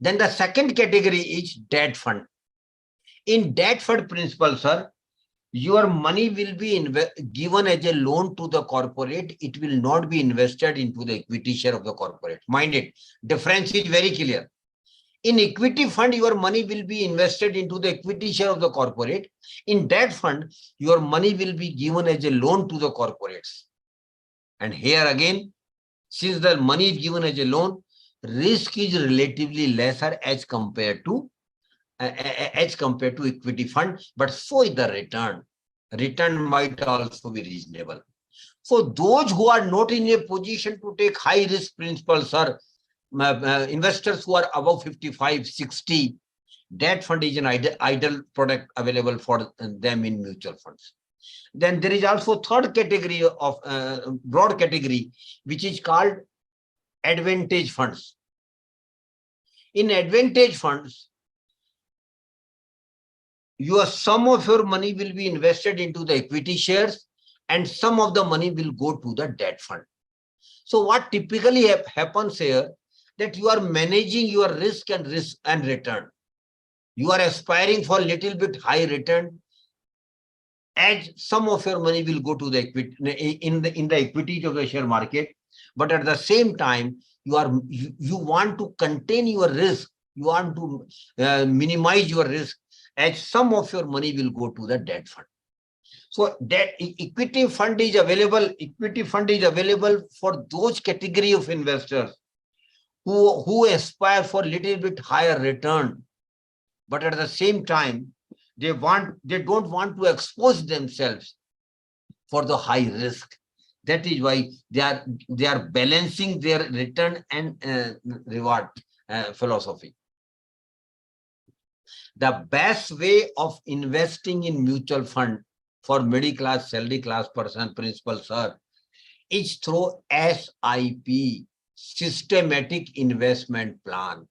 Then the second category is debt fund. In debt fund principle, sir, your money will be given as a loan to the corporate. It will not be invested into the equity share of the corporate. Mind it, difference is very clear. In equity fund, your money will be invested into the equity share of the corporate. In debt fund, your money will be given as a loan to the corporates. And here again, since the money is given as a loan, risk is relatively lesser as compared to equity fund, but so is the return. Return might also be reasonable. So those who are not in a position to take high risk principles, sir, investors who are above 55, 60, debt fund is an ideal product available for them in mutual funds. Then there is also third category of broad category, which is called advantage funds. In advantage funds, some of your money will be invested into the equity shares and some of the money will go to the debt fund. So what typically happens here, that you are managing your risk and return. You are aspiring for a little bit high return, as some of your money will go to the equity in the equities of the share market, but at the same time you want to contain your risk, you want to minimize your risk, as some of your money will go to the debt fund. So that equity fund is available. Equity fund is available for those category of investors who aspire for a little bit higher return, but at the same time they don't want to expose themselves for the high risk. That is why they are balancing their return and reward philosophy. The best way of investing in mutual fund for middle class, salary class person, principal, sir, is through SIP, systematic investment plan.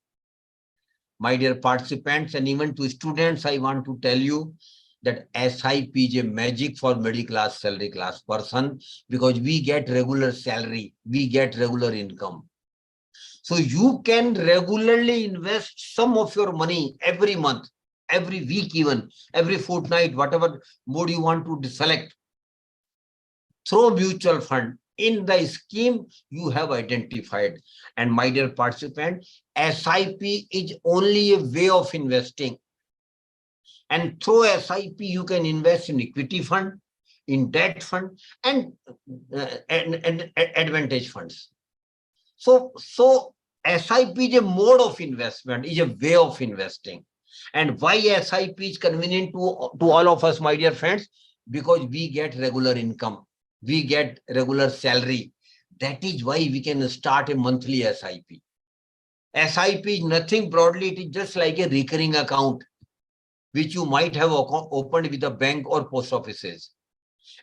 My dear participants, and even to students, I want to tell you that SIP is a magic for middle class, salary class person, because we get regular salary, we get regular income. So you can regularly invest some of your money every month, every week, even every fortnight, whatever mode you want to select, through mutual fund, in the scheme you have identified. And my dear participant, SIP is only a way of investing. And through SIP, you can invest in equity fund, in debt fund, and advantage funds. So SIP is a mode of investment, is a way of investing. And why SIP is convenient to all of us, my dear friends? Because we get regular income, we get regular salary. That is why we can start a monthly SIP. SIP is nothing broadly, it is just like a recurring account, which you might have opened with a bank or post offices,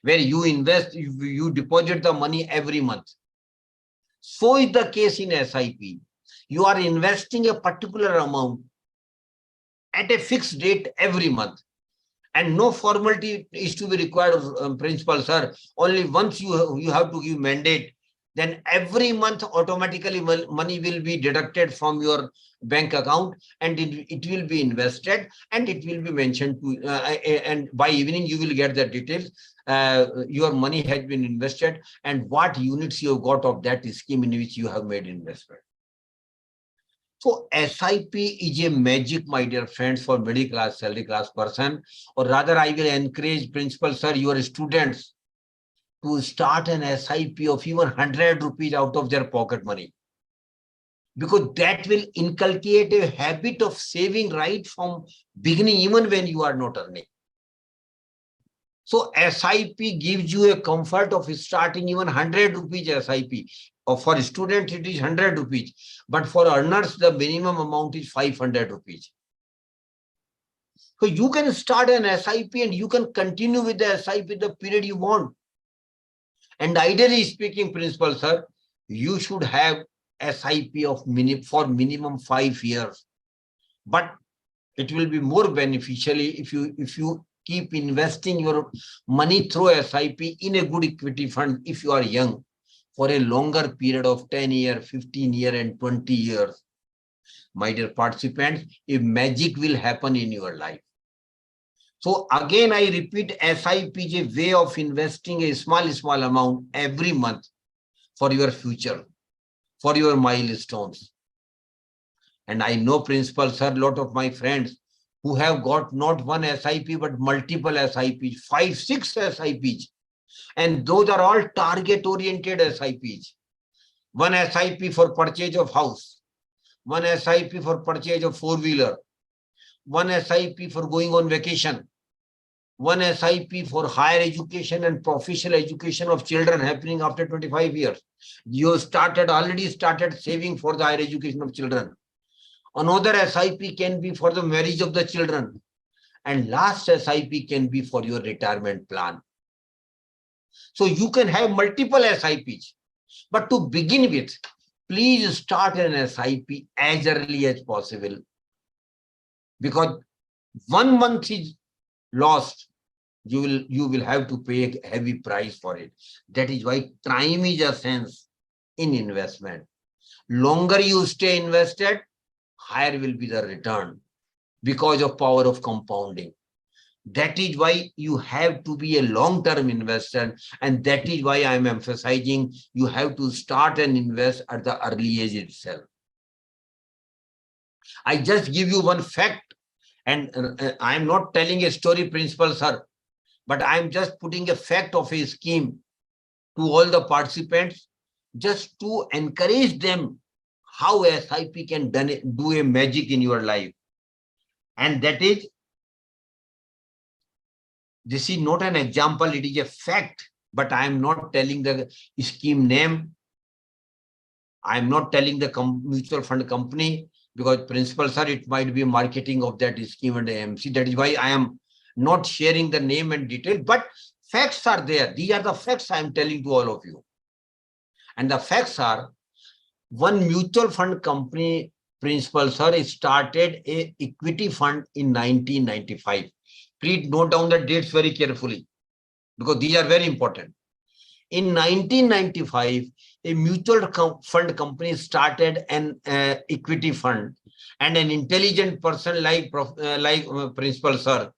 where you invest, you deposit the money every month. So is the case in SIP. You are investing a particular amount at a fixed date every month. And no formality is to be required, principal sir. Only once you have to give mandate, then every month automatically money will be deducted from your bank account, and it will be invested, and it will be mentioned to, and by evening you will get the details. Your money has been invested and what units you have got of that scheme in which you have made investment. So SIP is a magic, my dear friends, for middle class, salary class person, or rather I will encourage, principal sir, your students to start an SIP of even 100 rupees out of their pocket money, because that will inculcate a habit of saving right from beginning, even when you are not earning. So SIP gives you a comfort of starting even 100 rupees SIP. Or for students, it is 100 rupees. But for earners, the minimum amount is 500 rupees. So you can start an SIP and you can continue with the SIP the period you want. And ideally speaking, principal sir, you should have SIP of for minimum 5 years. But it will be more beneficially if you keep investing your money through SIP in a good equity fund if you are young, for a longer period of 10 years, 15 years, and 20 years. My dear participants, a magic will happen in your life. So again, I repeat, SIP is a way of investing a small amount every month for your future, for your milestones. And I know, principal sir, a lot of my friends who have got not one SIP, but multiple SIPs, 5, 6 SIPs. And those are all target-oriented SIPs. One SIP for purchase of house, one SIP for purchase of 4-wheeler, one SIP for going on vacation, one SIP for higher education and professional education of children happening after 25 years. You already started saving for the higher education of children. Another SIP can be for the marriage of the children. And last SIP can be for your retirement plan. So you can have multiple SIPs. But to begin with, please start an SIP as early as possible. Because 1 month is lost, you will have to pay a heavy price for it. That is why time is essence in investment. Longer you stay invested, higher will be the return because of power of compounding. That is why you have to be a long-term investor, and that is why I am emphasizing you have to start and invest at the early age itself. I just give you one fact, and I am not telling a story, principal sir, but I am just putting a fact of a scheme to all the participants, just to encourage them how SIP can do a magic in your life. And that is, this is not an example, it is a fact, but I am not telling the scheme name. I am not telling the mutual fund company, because principal sir, it might be marketing of that scheme and AMC. That is why I am not sharing the name and detail, but facts are there. These are the facts I am telling to all of you. And the facts are, one mutual fund company, principal sir, started a equity fund in 1995. Please note down the dates very carefully, because these are very important. In 1995, a mutual fund company started an equity fund, and an intelligent person like principal sir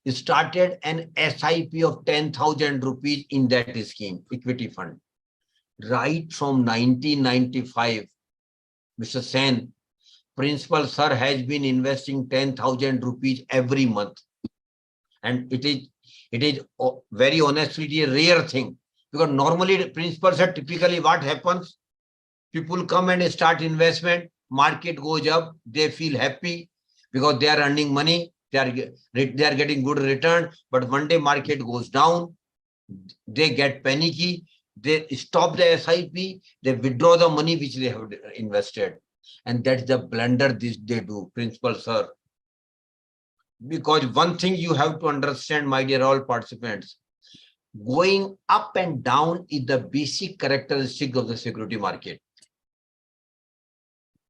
started an SIP of 10,000 rupees in that scheme, equity fund. right from 1995, Mr. Sen, Principal Sir has been investing 10,000 rupees every month. And it is very honestly a rare thing, because normally the principals are typically what happens. People come and start investment, market goes up, they feel happy because they are earning money, they are getting good return. But one day market goes down, they get panicky, they stop the SIP, they withdraw the money which they have invested. And that's the blunder they do, Principal Sir. Because one thing you have to understand, my dear all participants, going up and down is the basic characteristic of the security market.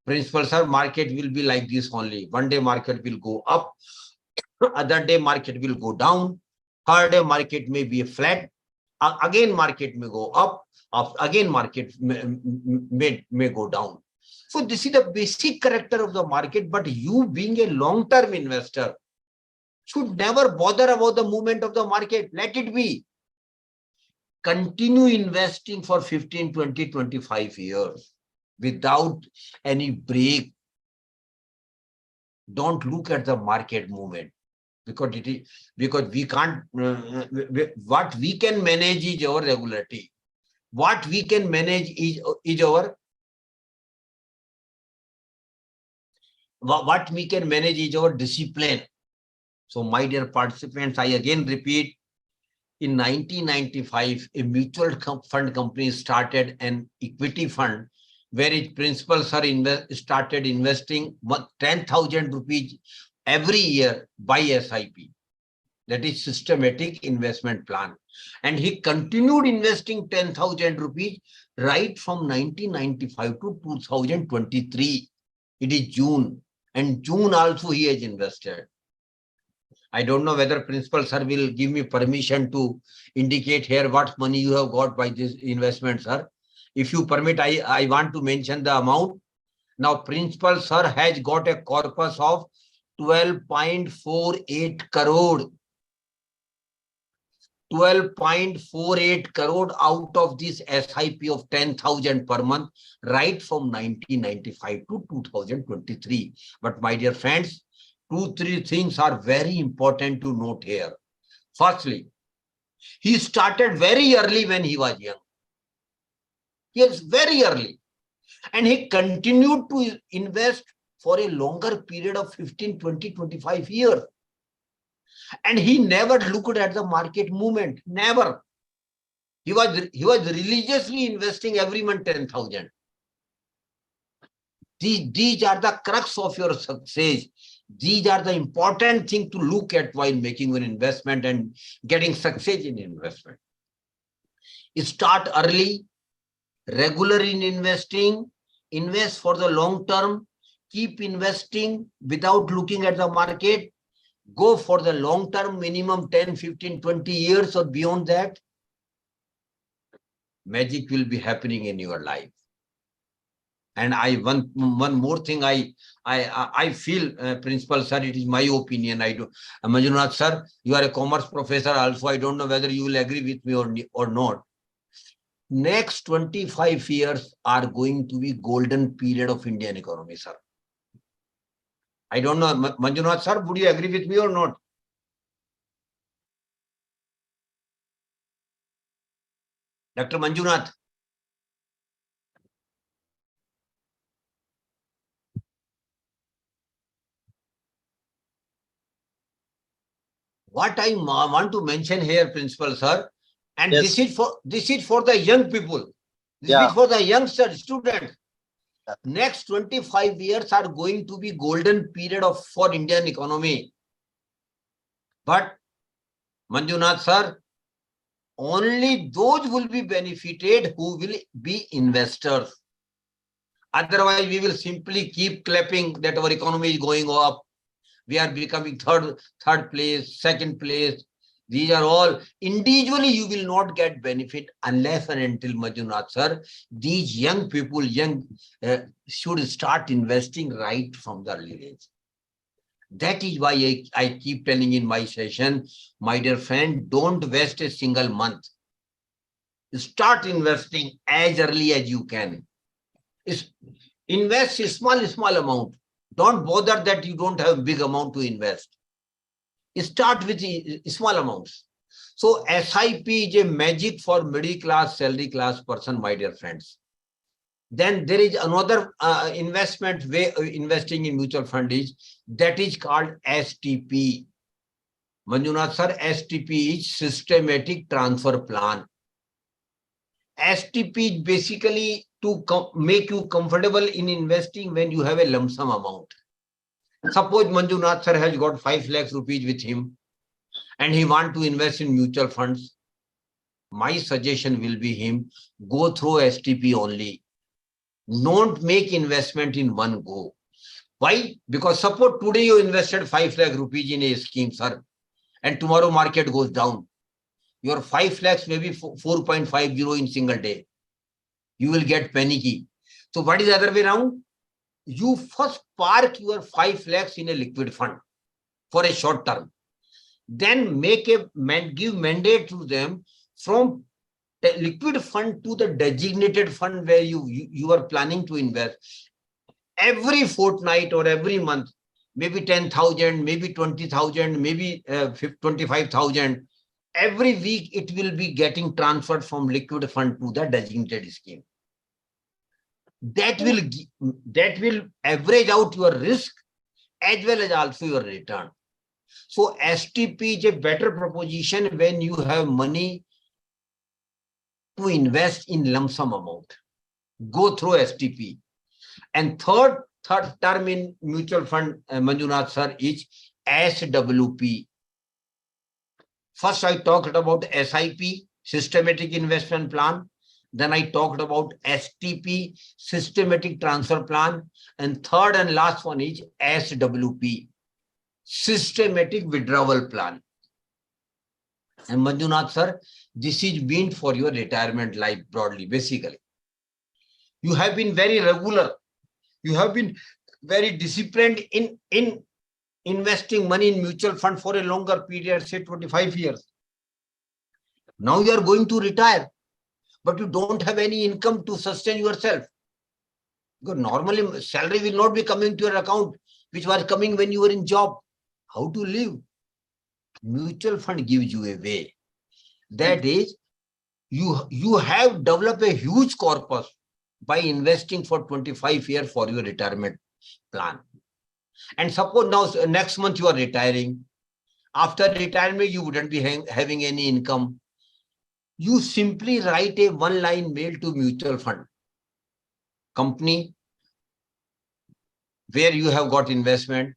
Principal Sir, market will be like this only. One day market will go up, other day market will go down, third day market may be flat, again market may go up, again market may go down. So this is the basic character of the market, but you being a long-term investor should never bother about the movement of the market. Let it be. Continue investing for 15, 20, 25 years without any break. Don't look at the market movement, because we can't. What we can manage is our regularity. What we can manage is our. What we can manage is our discipline. So, my dear participants, I again repeat, in 1995, a mutual fund company started an equity fund where its principals started investing 10,000 rupees every year by SIP. That is systematic investment plan. And he continued investing 10,000 rupees right from 1995 to 2023. It is June. And June also he has invested. I don't know whether Principal Sir will give me permission to indicate here what money you have got by this investment, sir. If you permit, I want to mention the amount. Now, Principal Sir has got a corpus of 12.48 crore. 12.48 crore out of this SIP of 10,000 per month, right from 1995 to 2023. But my dear friends, 2-3 things are very important to note here. Firstly, he started very early when he was young. Yes, very early. And he continued to invest for a longer period of 15, 20, 25 years. And he never looked at the market movement. Never. He was religiously investing every month 10,000. These are the crux of your success. These are the important things to look at while making an investment and getting success in investment. Start early, regular in investing, invest for the long term, keep investing without looking at the market, go for the long term, minimum 10, 15, 20 years or beyond that. Magic will be happening in your life. And one more thing I feel, Principal Sir, it is my opinion. I do. Manjunath Sir, you are a commerce professor also. I don't know whether you will agree with me or not. Next 25 years are going to be golden period of Indian economy, sir. I don't know, Manjunath Sir, would you agree with me or not? Dr. Manjunath. What I want to mention here, Principal Sir, and yes, this is for the young people. This is for the youngster students. Next 25 years are going to be golden period for Indian economy. But Manjunath Sir, only those will be benefited who will be investors. Otherwise, we will simply keep clapping that our economy is going up. We are becoming third place, second place. These are all individually you will not get benefit unless and until, Manjunath Sir, these young people should start investing right from the early age. That is why I keep telling in my session, my dear friend, don't waste a single month. Start investing as early as you can. Invest a small amount. Don't bother that you don't have big amount to invest. Start with small amounts. So SIP is a magic for middle class, salary class person, my dear friends. Then there is another investment way of investing in mutual fund that is called STP. Manjunath sir, STP is systematic transfer plan. STP is basically to make you comfortable in investing when you have a lump sum amount. Suppose Manjunath sir has got 5 lakhs rupees with him and he wants to invest in mutual funds. My suggestion will be him, go through STP only. Don't make investment in one go. Why? Because suppose today you invested 5 lakh rupees in a scheme, sir, and tomorrow market goes down. Your 5 lakhs may be 4.50 in single day. You will get panicky. So what is the other way around? You first park your 5 lakhs in a liquid fund for a short term. Then give mandate to them from the liquid fund to the designated fund where you are planning to invest. Every fortnight or every month, maybe 10,000, maybe 20,000, maybe 25,000. Every week it will be getting transferred from liquid fund to the designated scheme. That will average out your risk as well as also your return. So STP is a better proposition when you have money to invest in lump sum amount. Go through STP. And third term in mutual fund, Manjunath sir, is SWP. First, I talked about SIP, systematic investment plan. Then I talked about STP, systematic transfer plan. And third and last one is SWP, systematic withdrawal plan. And Manjunath sir, this is meant for your retirement life broadly, basically. You have been very regular. You have been very disciplined in investing money in mutual fund for a longer period, say 25 years. Now you are going to retire, but you don't have any income to sustain yourself. Because normally salary will not be coming to your account, which was coming when you were in job. How to live? Mutual fund gives you a way. That is, you have developed a huge corpus by investing for 25 years for your retirement plan. And suppose now next month you are retiring. After retirement, you wouldn't be having any income. You simply write a one-line mail to mutual fund company where you have got investment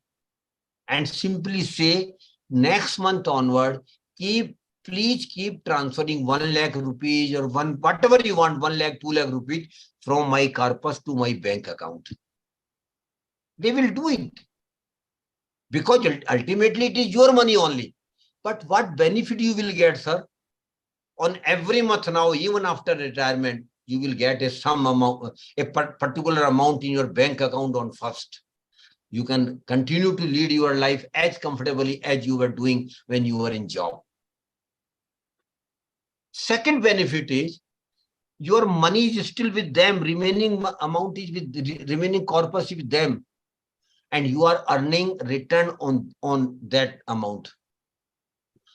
and simply say, next month onward, please keep transferring 1 lakh rupees or whatever you want, 1 lakh, 2 lakh rupees from my corpus to my bank account. They will do it. Because ultimately it is your money only. But what benefit you will get, sir? On every month now, even after retirement, you will get a particular amount in your bank account on first. You can continue to lead your life as comfortably as you were doing when you were in job. Second benefit is your money is still with them, remaining amount is with remaining corpus is with them, and you are earning return on that amount.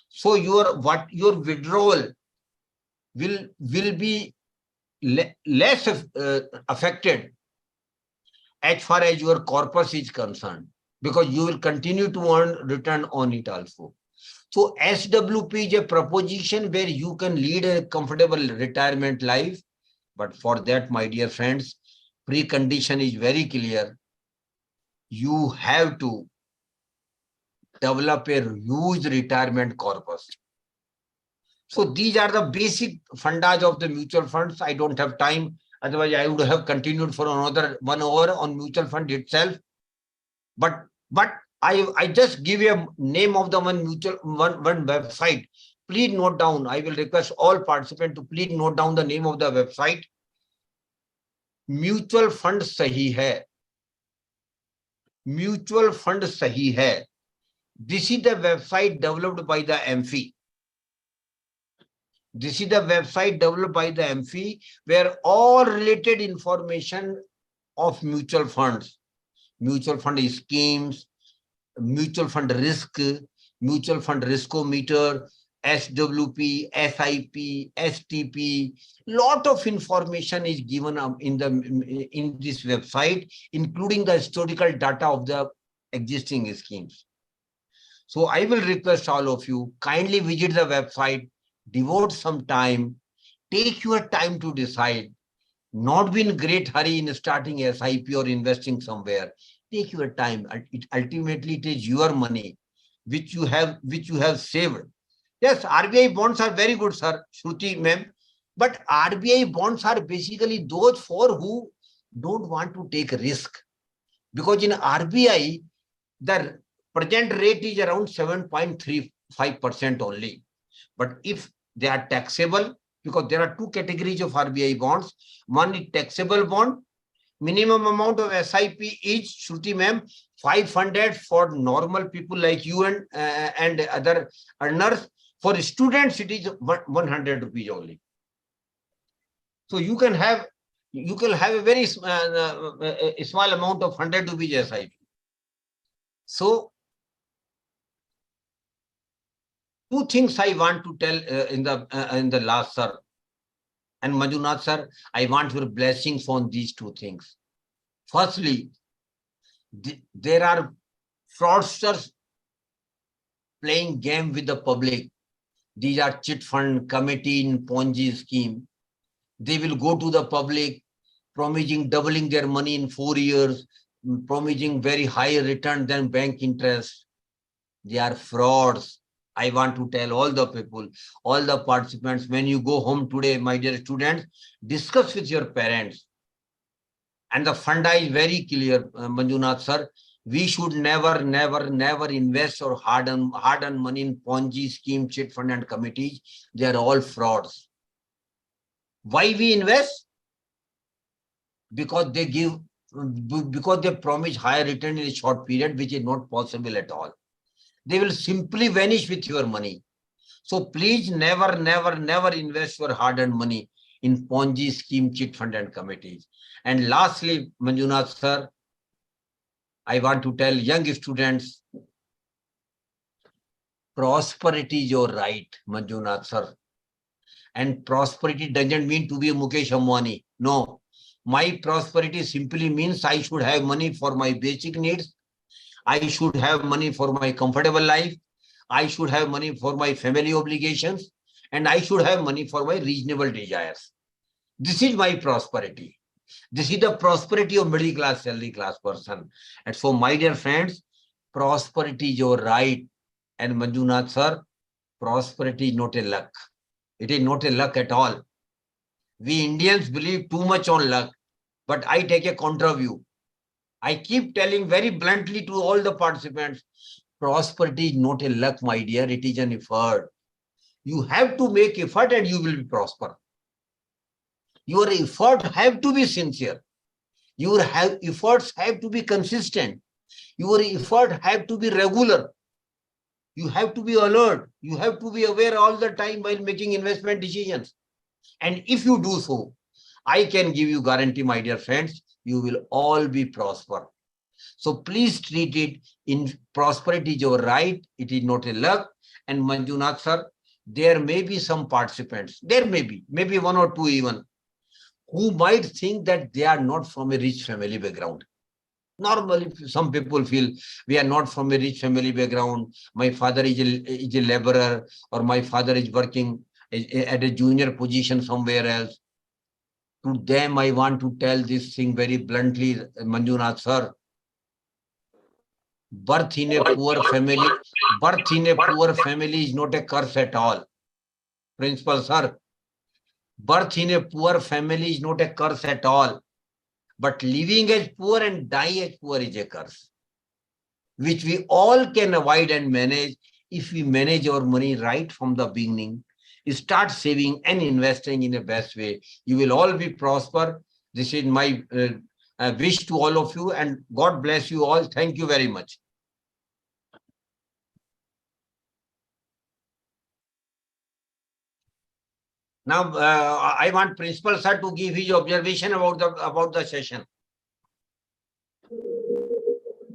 So your withdrawal will be less affected as far as your corpus is concerned, because you will continue to earn return on it also. So SWP is a proposition where you can lead a comfortable retirement life. But for that, my dear friends, precondition is very clear. You have to develop a huge retirement corpus. So these are the basic fundas of the mutual funds. I don't have time. Otherwise, I would have continued for another 1 hour on mutual fund itself. But I just give you a name of the one website. Please note down. I will request all participants to please note down the name of the website. Mutual fund sahi hai. Mutual fund sahi hai. This is the website developed by the AMFI. This is the website developed by the AMFI, where all related information of mutual funds, mutual fund schemes, mutual fund risk, mutual fund riskometer, SWP, SIP, STP, lot of information is given in this website, including the historical data of the existing schemes. So I will request all of you, kindly visit the website, devote some time, take your time to decide, not be in great hurry in starting SIP or investing somewhere. Take your time. Ultimately, it is your money, which you have saved. Yes, RBI bonds are very good, sir, Shruti ma'am. But RBI bonds are basically those for who don't want to take risk. Because in RBI, the present rate is around 7.35% only. But if they are taxable, because there are two categories of RBI bonds. One is taxable bond. Minimum amount of SIP is, Shruti ma'am, 500 for normal people like you and other earners. For students, it is 100 rupees only. So you can have a very small amount of 100 rupees SIP. So two things I want to tell in the last, sir. And Manjunath, sir, I want your blessings on these two things. Firstly, there are fraudsters playing game with the public. These are chit fund committee in Ponzi scheme. They will go to the public, promising doubling their money in 4 years, promising very high return than bank interest. They are frauds. I want to tell all the people, all the participants, when you go home today, my dear students, discuss with your parents. And the funda is very clear, Manjunath sir. We should never invest or harden money in Ponzi scheme, chit fund and committees. They are all frauds. Why we invest? Because they promise higher return in a short period, which is not possible at all. They will simply vanish with your money. So please never invest your hard-earned money in Ponzi scheme, chit fund and committees. And lastly, Manjunath sir, I want to tell young students, prosperity is your right, Manjunath sir. And prosperity doesn't mean to be a Mukesh Ambani. No, my prosperity simply means I should have money for my basic needs. I should have money for my comfortable life. I should have money for my family obligations. And I should have money for my reasonable desires. This is my prosperity. This is the prosperity of middle class, salary class person. And so, my dear friends, prosperity is your right. And Manjunath sir, prosperity is not a luck. It is not a luck at all. We Indians believe too much on luck. But I take a contra view. I keep telling very bluntly to all the participants, prosperity is not a luck, my dear. It is an effort. You have to make effort and you will be prosper. Your effort have to be sincere. Your efforts have to be consistent. Your effort have to be regular. You have to be alert. You have to be aware all the time while making investment decisions. And if you do so, I can give you guarantee, my dear friends, you will all be prosper. So please treat it in prosperity is your right. It is not a luck. And Manjunath sir, there may be some participants, there may be, maybe one or two even, who might think that they are not from a rich family background. Normally, some people feel we are not from a rich family background. My father is a laborer, or my father is working at a junior position somewhere else. To them, I want to tell this thing very bluntly, Manjunath sir. Birth in a poor family is not a curse at all. Principal sir, birth in a poor family is not a curse at all. But living as poor and die as poor is a curse, which we all can avoid and manage if we manage our money right from the beginning. Start saving and investing in the best way. You will all be prosper. This is my wish to all of you, and God bless you all. Thank you very much. Now, I want Principal Sir to give his observation about the session.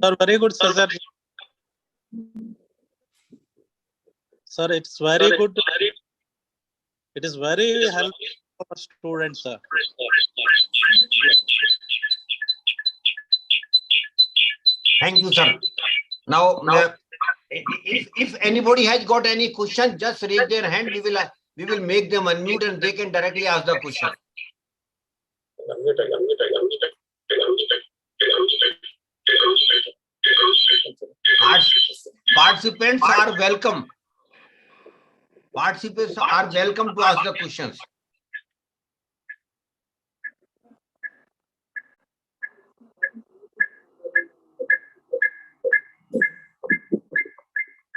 Sir, very good, sir. Sir, it's very good. It is very helpful for students, sir. Thank you, sir. Now, if anybody has got any question, just raise their hand. We will make them unmute and they can directly ask the question. Participants are welcome. Participants are welcome to ask the questions.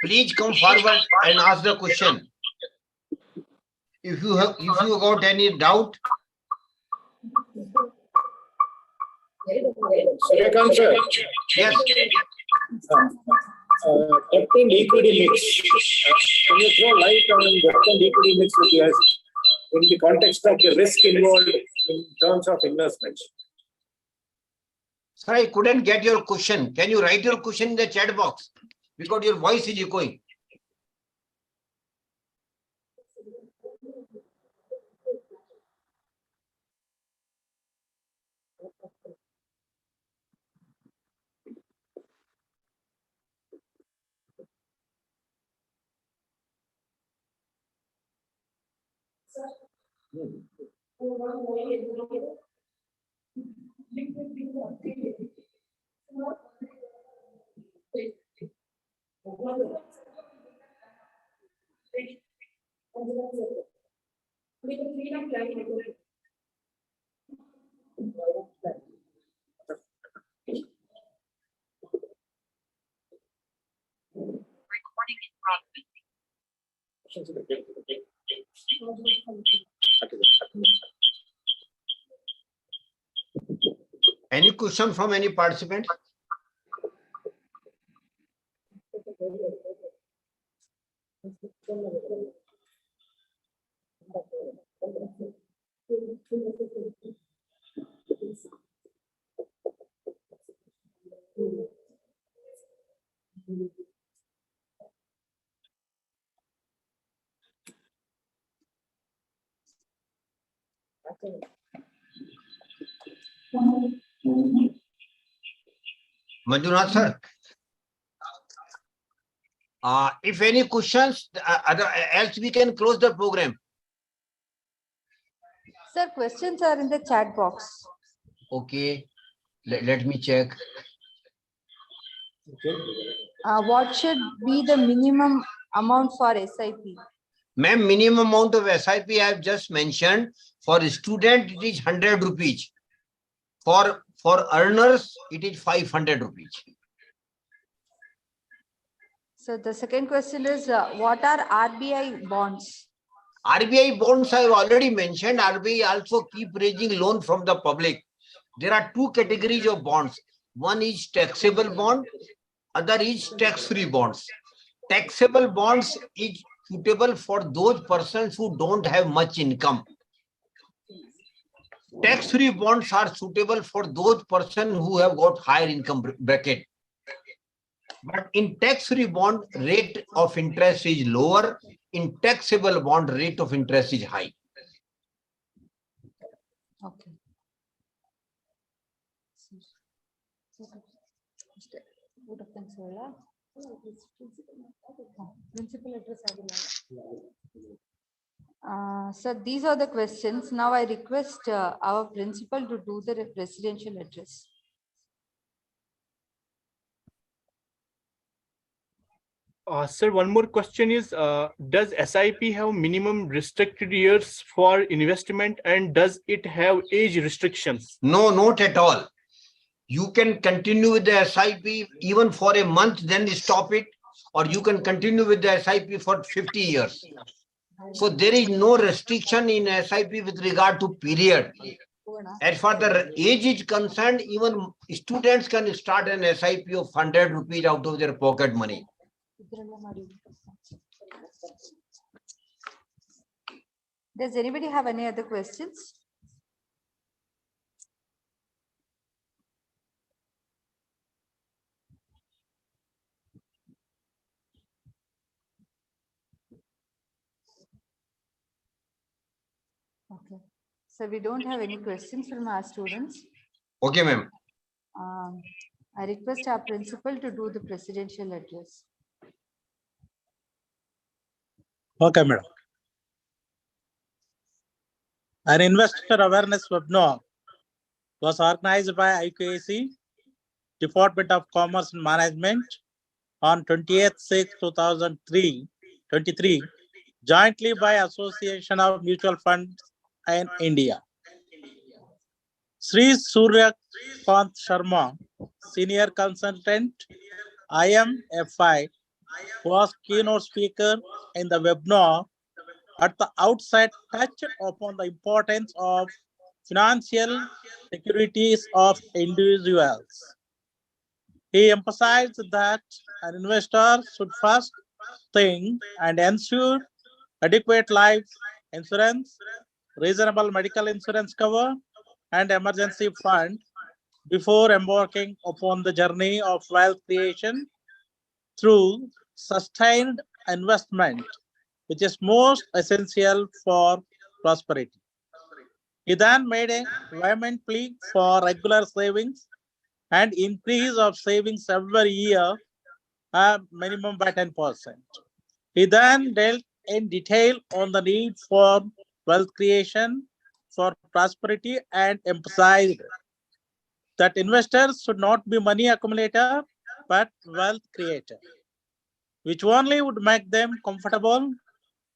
Please come forward and ask the question. If you got any doubt. Srikanth sir. Yes. Debt and equity mix. Can you throw light on debt and equity mix with us in the context of the risk involved in terms of investments? Sir, I couldn't get your question. Can you write your question in the chat box? Because your voice is echoing. Any question from any participant? Manjunath sir. If any questions, else we can close the program. Sir, questions are in the chat box. Okay, let me check. What should be the minimum amount for SIP? Ma'am, minimum amount of SIP I have just mentioned. For a student, it is 100 rupees. For earners, it is 500 rupees. So the second question is, what are RBI bonds? RBI bonds I have already mentioned. RBI also keep raising loan from the public. There are two categories of bonds. One is taxable bond, other is tax-free bonds. Taxable bonds is suitable for those persons who don't have much income. Tax-free bonds are suitable for those persons who have got higher income bracket. But in tax-free bond, rate of interest is lower. In taxable bond, rate of interest is high. Okay. So these are the questions. Now I request our principal to do the presidential address. Sir, one more question is, does SIP have minimum restricted years for investment, and does it have age restrictions? No, not at all. You can continue with the SIP even for a month, then stop it, or you can continue with the SIP for 50 years. So there is no restriction in SIP with regard to period. As far as the age is concerned, even students can start an SIP of 100 rupees out of their pocket money. Does anybody have any other questions? Okay. So we don't have any questions from our students. Okay, ma'am. I request our principal to do the presidential address. Okay, madam. An investor awareness webinar was organized by IQAC, Department of Commerce and Management, on 20th/6/2023, jointly by Association of Mutual Funds in India. Sri Surya Kant Sharma, Senior Consultant, AMFI, was keynote speaker in the webinar. At the outset, touched upon the importance of financial securities of individuals. He emphasized that an investor should first think and ensure adequate life insurance, reasonable medical insurance cover, and emergency fund before embarking upon the journey of wealth creation through sustained investment, which is most essential for prosperity. He then made a vehement plea for regular savings and increase of savings every year, a minimum by 10%. He then dealt in detail on the need for wealth creation, for prosperity, and emphasized that investors should not be money accumulator, but wealth creator, which only would make them comfortable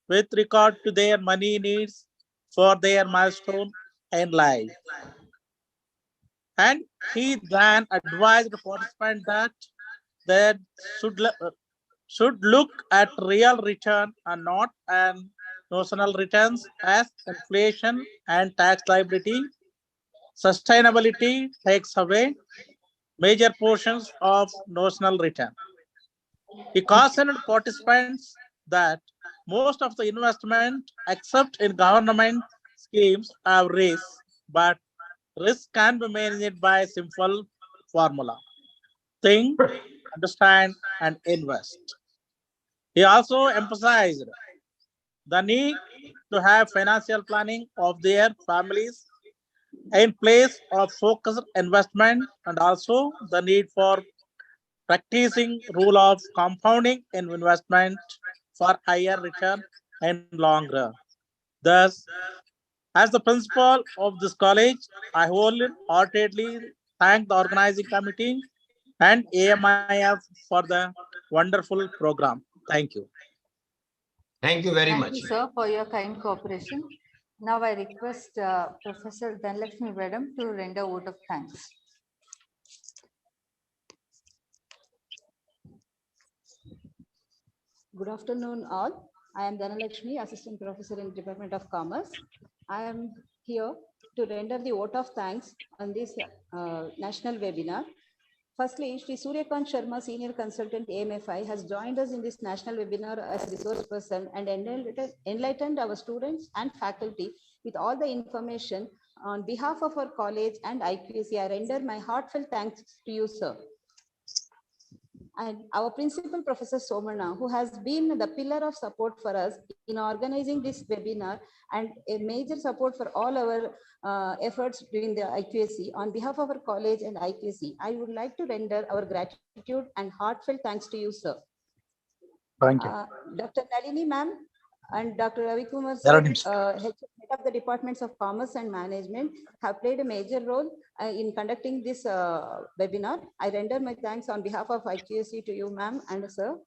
with regard to their money needs for their milestone in life. And he then advised the participant that they should look at real return and not an notional returns, as inflation and tax liability. Sustainability takes away major portions of notional return. He cautioned participants that most of the investment, except in government schemes, have risks, but risk can be managed by a simple formula: think, understand, and invest. He also emphasized the need to have financial planning of their families in place of focused investment, and also the need for practicing rule of compounding in investment for higher return in long run. Thus, as the principal of this college, I wholeheartedly thank the organizing committee and AMIF for the wonderful program. Thank you. Thank you very Thank much. you, sir, for your kind cooperation. Now I request Professor Dhanlakshmi Madam to render vote of thanks. Good afternoon, all. I am Dhanalakshmi, Assistant Professor in Department of Commerce. I am here to render the vote of thanks on this national webinar. Firstly, Sri Suryakant Sharma, Senior Consultant, AMFI, has joined us in this national webinar as a resource person and enlightened our students and faculty with all the information. On behalf of our college and IQAC, I render my heartfelt thanks to you, sir. And our principal, Professor Somana, who has been the pillar of support for us in organizing this webinar and a major support for all our efforts during the IQAC. On behalf of our college and IQAC, I would like to render our gratitude and heartfelt thanks to you, sir. Thank you. Dr. Nalini ma'am and Dr. Ravi Kumar sir, head of the Departments of Commerce and Management, have played a major role in conducting this webinar. I render my thanks on behalf of IQAC to you, ma'am and sir.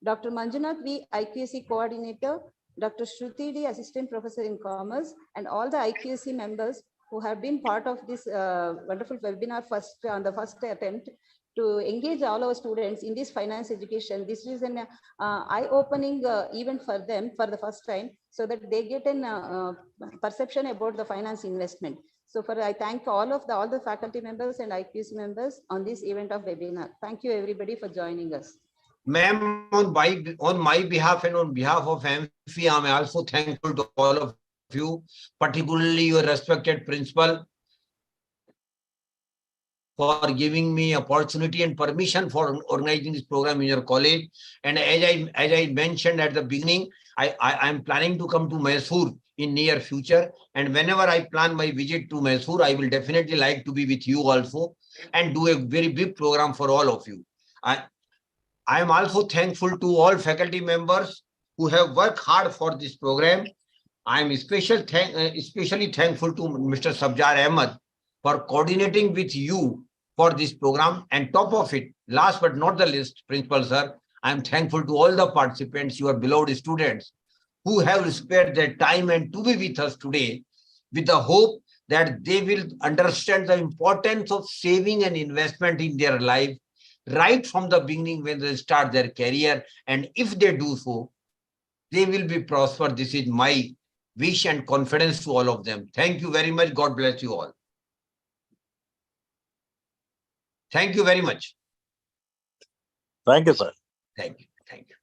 Dr. Manjunath V, IQAC Coordinator, Dr. Shruti D, Assistant Professor in Commerce, and all the IQAC members who have been part of this wonderful webinar on the first attempt to engage all our students in this finance education. This is an eye-opening event for them for the first time, so that they get an perception about the finance investment. So I thank all the faculty members and IQAC members on this event of webinar. Thank you everybody for joining us. Ma'am, on my behalf and on behalf of AMFI, I'm also thankful to all of you, particularly your respected principal, for giving me opportunity and permission for organizing this program in your college. And as I mentioned at the beginning, I am planning to come to Mysuru in near future. And whenever I plan my visit to Mysuru, I will definitely like to be with you also and do a very big program for all of you. I am also thankful to all faculty members who have worked hard for this program. I am especially thankful to Mr. Sabjar Ahmed for coordinating with you for this program. And top of it, last but not the least, Principal Sir, I am thankful to all the participants, your beloved students, who have spared their time and to be with us today, with the hope that they will understand the importance of saving and investment in their life right from the beginning when they start their career. And if they do so, they will be prosper. This is my wish and confidence to all of them. Thank you very much. God bless you all. Thank you very much. Thank you, sir. Thank you. Thank you.